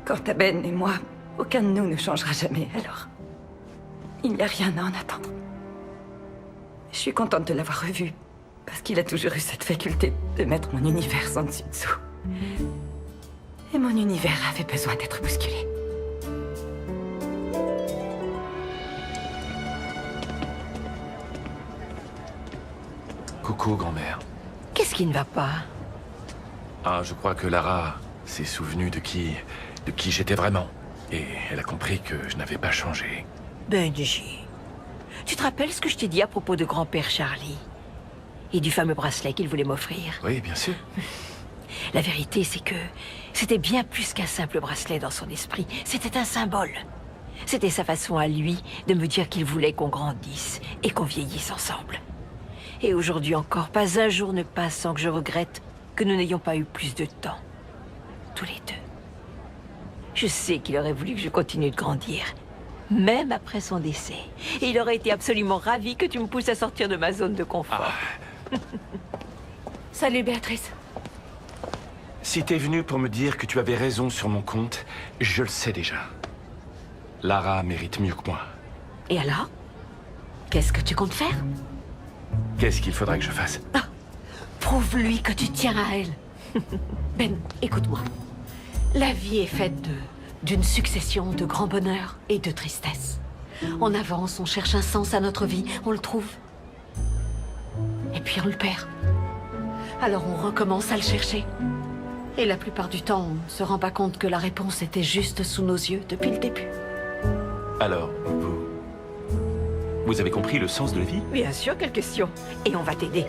Quant à Ben et moi, aucun de nous ne changera jamais, alors il n'y a rien à en attendre. Je suis contente de l'avoir revu, parce qu'il a toujours eu cette faculté de mettre mon univers en dessus-dessous. Et mon univers avait besoin d'être bousculé. Coucou, grand-mère. Qu'est-ce qui ne va pas? Ah, je crois que Lara s'est souvenue de qui j'étais vraiment. Et elle a compris que je n'avais pas changé. Benji, tu te rappelles ce que je t'ai dit à propos de grand-père Charlie? Et du fameux bracelet qu'il voulait m'offrir? Oui, bien sûr. La vérité, c'est que c'était bien plus qu'un simple bracelet dans son esprit. C'était un symbole. C'était sa façon à lui de me dire qu'il voulait qu'on grandisse et qu'on vieillisse ensemble. Et aujourd'hui encore, pas un jour ne passe sans que je regrette que nous n'ayons pas eu plus de temps. Tous les deux. Je sais qu'il aurait voulu que je continue de grandir, même après son décès. Et il aurait été absolument ravi que tu me pousses à sortir de ma zone de confort. Salut, Béatrice. Si t'es venu pour me dire que tu avais raison sur mon compte, je le sais déjà. Lara mérite mieux que moi. Et alors? Qu'est-ce que tu comptes faire? Qu'est-ce qu'il faudrait que je fasse? Prouve-lui que tu tiens à elle. Ben, écoute-moi. La vie est faite d'une succession de grands bonheurs et de tristesses. On avance, on cherche un sens à notre vie, on le trouve. Et puis on le perd. Alors on recommence à le chercher. Et la plupart du temps, on ne se rend pas compte que la réponse était juste sous nos yeux depuis le début. Alors, vous avez compris le sens de la vie? Bien sûr, quelle question. Et on va t'aider.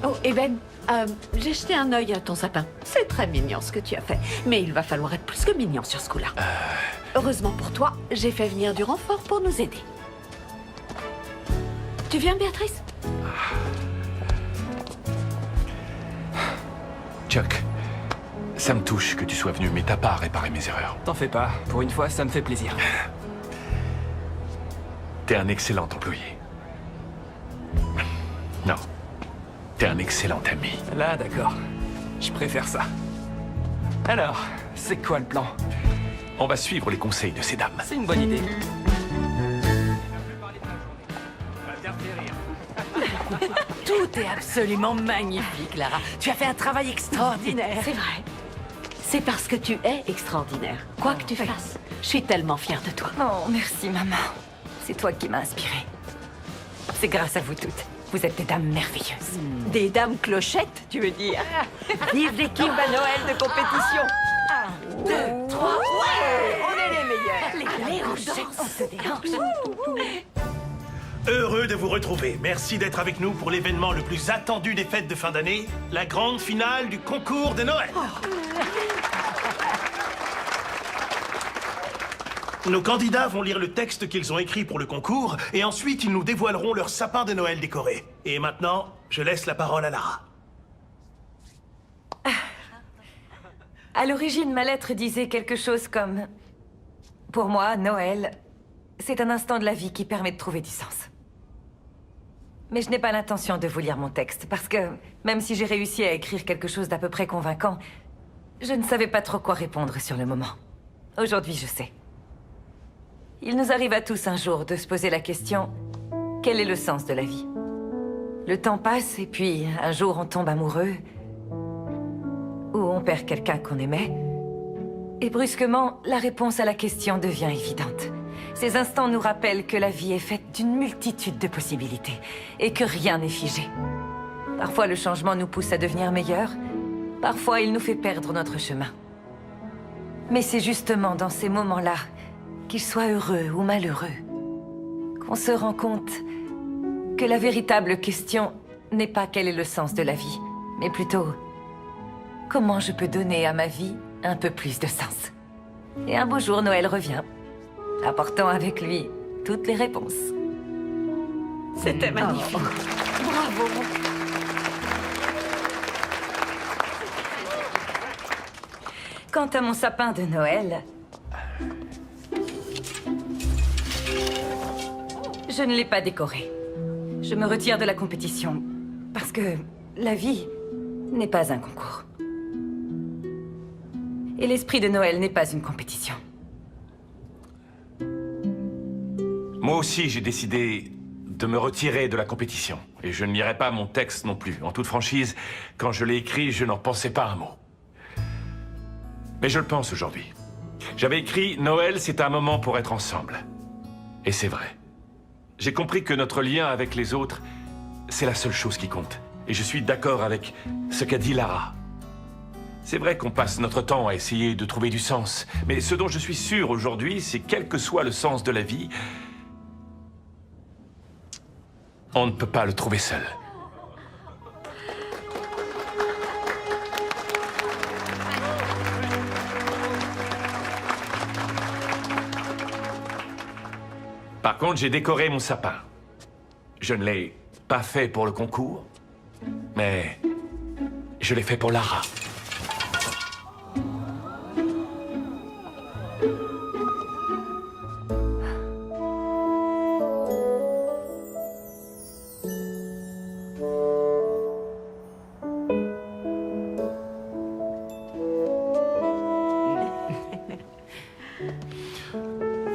Oh, et Ben, j'ai jeté un œil à ton sapin. C'est très mignon ce que tu as fait. Mais il va falloir être plus que mignon sur ce coup-là. Heureusement pour toi, j'ai fait venir du renfort pour nous aider. Tu viens, Béatrice? Chuck, ça me touche que tu sois venu, mais t'as pas à réparer mes erreurs. T'en fais pas. Pour une fois, ça me fait plaisir. T'es un excellent employé. Non. T'es un excellent ami. Là, d'accord. Je préfère ça. Alors, c'est quoi le plan? On va suivre les conseils de ces dames. C'est une bonne idée. Tout est absolument magnifique, Lara. Tu as fait un travail extraordinaire. C'est vrai. C'est parce que tu es extraordinaire. Quoi que tu fasses, je suis tellement fière de toi. Oh, merci, maman. C'est toi qui m'as inspirée. C'est grâce à vous toutes. Vous êtes des dames merveilleuses. Des dames clochettes, tu veux dire? Vive l'équipe à Noël de compétition. 1, 2, 3, ouais! On est les meilleurs. Allez, on se déhanche. Heureux de vous retrouver. Merci d'être avec nous pour l'événement le plus attendu des fêtes de fin d'année, la grande finale du concours de Noël. Nos candidats vont lire le texte qu'ils ont écrit pour le concours et ensuite ils nous dévoileront leur sapin de Noël décoré. Et maintenant, je laisse la parole à Lara. À l'origine, ma lettre disait quelque chose comme... Pour moi, Noël, c'est un instant de la vie qui permet de trouver du sens. Mais je n'ai pas l'intention de vous lire mon texte, parce que même si j'ai réussi à écrire quelque chose d'à peu près convaincant, je ne savais pas trop quoi répondre sur le moment. Aujourd'hui, je sais. Il nous arrive à tous un jour de se poser la question, quel est le sens de la vie? Le temps passe et puis un jour on tombe amoureux, ou on perd quelqu'un qu'on aimait, et brusquement, la réponse à la question devient évidente. Ces instants nous rappellent que la vie est faite d'une multitude de possibilités, et que rien n'est figé. Parfois le changement nous pousse à devenir meilleurs, parfois il nous fait perdre notre chemin. Mais c'est justement dans ces moments-là, qu'ils soient heureux ou malheureux, qu'on se rend compte que la véritable question n'est pas quel est le sens de la vie, mais plutôt comment je peux donner à ma vie un peu plus de sens. Et un beau jour, Noël revient, apportant avec lui toutes les réponses. C'était magnifique. Bravo. Quant à mon sapin de Noël, je ne l'ai pas décoré. Je me retire de la compétition parce que la vie n'est pas un concours. Et l'esprit de Noël n'est pas une compétition. Moi aussi, j'ai décidé de me retirer de la compétition. Et je ne lirai pas mon texte non plus. En toute franchise, quand je l'ai écrit, je n'en pensais pas un mot. Mais je le pense aujourd'hui. J'avais écrit « Noël, c'est un moment pour être ensemble ». Et c'est vrai. J'ai compris que notre lien avec les autres, c'est la seule chose qui compte. Et je suis d'accord avec ce qu'a dit Lara. C'est vrai qu'on passe notre temps à essayer de trouver du sens. Mais ce dont je suis sûr aujourd'hui, c'est quel que soit le sens de la vie, on ne peut pas le trouver seul. Par contre, j'ai décoré mon sapin. Je ne l'ai pas fait pour le concours, mais je l'ai fait pour Lara.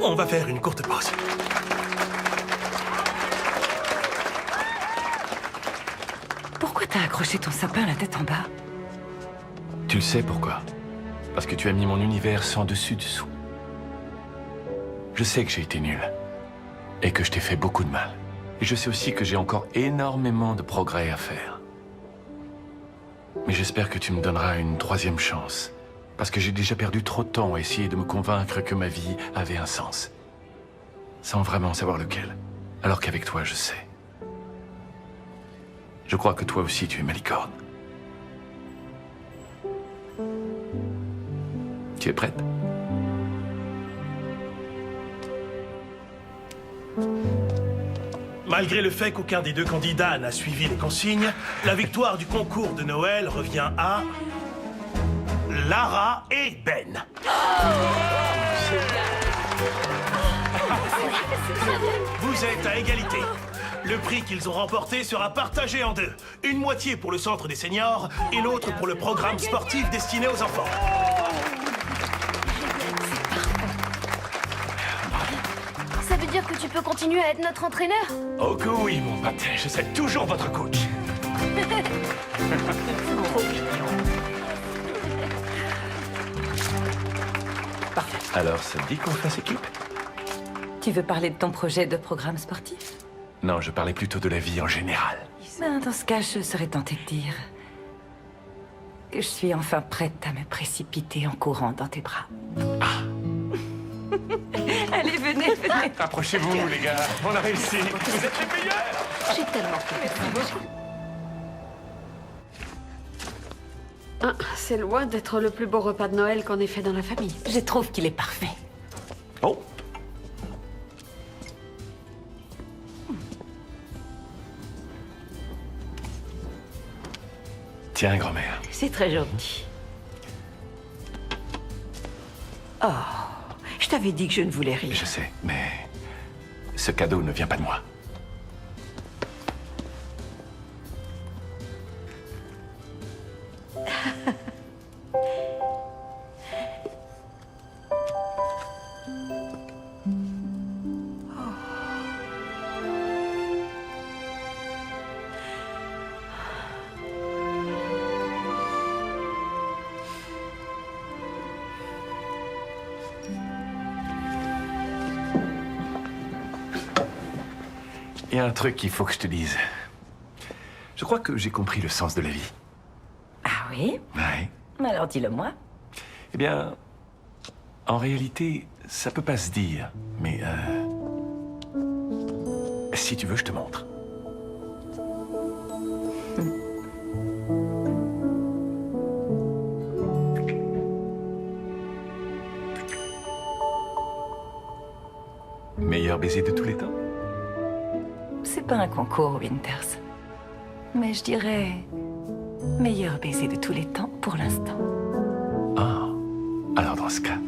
On va faire une courte pause. Pourquoi t'as accroché ton sapin la tête en bas? Tu le sais pourquoi? Parce que tu as mis mon univers sans dessus-dessous. Je sais que j'ai été nul. Et que je t'ai fait beaucoup de mal. Et je sais aussi que j'ai encore énormément de progrès à faire. Mais j'espère que tu me donneras une troisième chance. Parce que j'ai déjà perdu trop de temps à essayer de me convaincre que ma vie avait un sens. Sans vraiment savoir lequel. Alors qu'avec toi, je sais. Je crois que toi aussi, tu es ma licorne. Tu es prête? Malgré le fait qu'aucun des deux candidats n'a suivi les consignes, la victoire du concours de Noël revient à Lara et Ben. Vous êtes à égalité. Le prix qu'ils ont remporté sera partagé en deux. Une moitié pour le centre des seniors et l'autre pour le programme sportif destiné aux enfants. Ça veut dire que tu peux continuer à être notre entraîneur? Oh que oui, mon pote. Je serai toujours votre coach. Alors, ça te dit qu'on fasse équipe? Tu veux parler de ton projet de programme sportif? Non, je parlais plutôt de la vie en général. Ben, dans ce cas, je serais tentée de dire que je suis enfin prête à me précipiter en courant dans tes bras. Allez, venez, venez. Approchez-vous, les gars. On a réussi. Vous êtes les meilleurs. J'ai tellement fait. Ah, c'est loin d'être le plus beau repas de Noël qu'on ait fait dans la famille. Je trouve qu'il est parfait. Oh. Tiens, grand-mère. C'est très gentil. Oh, je t'avais dit que je ne voulais rien. Je sais, mais ce cadeau ne vient pas de moi. Il y a un truc qu'il faut que je te dise. Je crois que j'ai compris le sens de la vie. Ah oui? Ouais. Alors dis-le-moi. Eh bien, en réalité, ça peut pas se dire, mais si tu veux, je te montre. Meilleur baiser de tous les temps? C'est pas un concours, Winters. Mais je dirais meilleur baiser de tous les temps pour l'instant. Ah, Alors dans ce cas,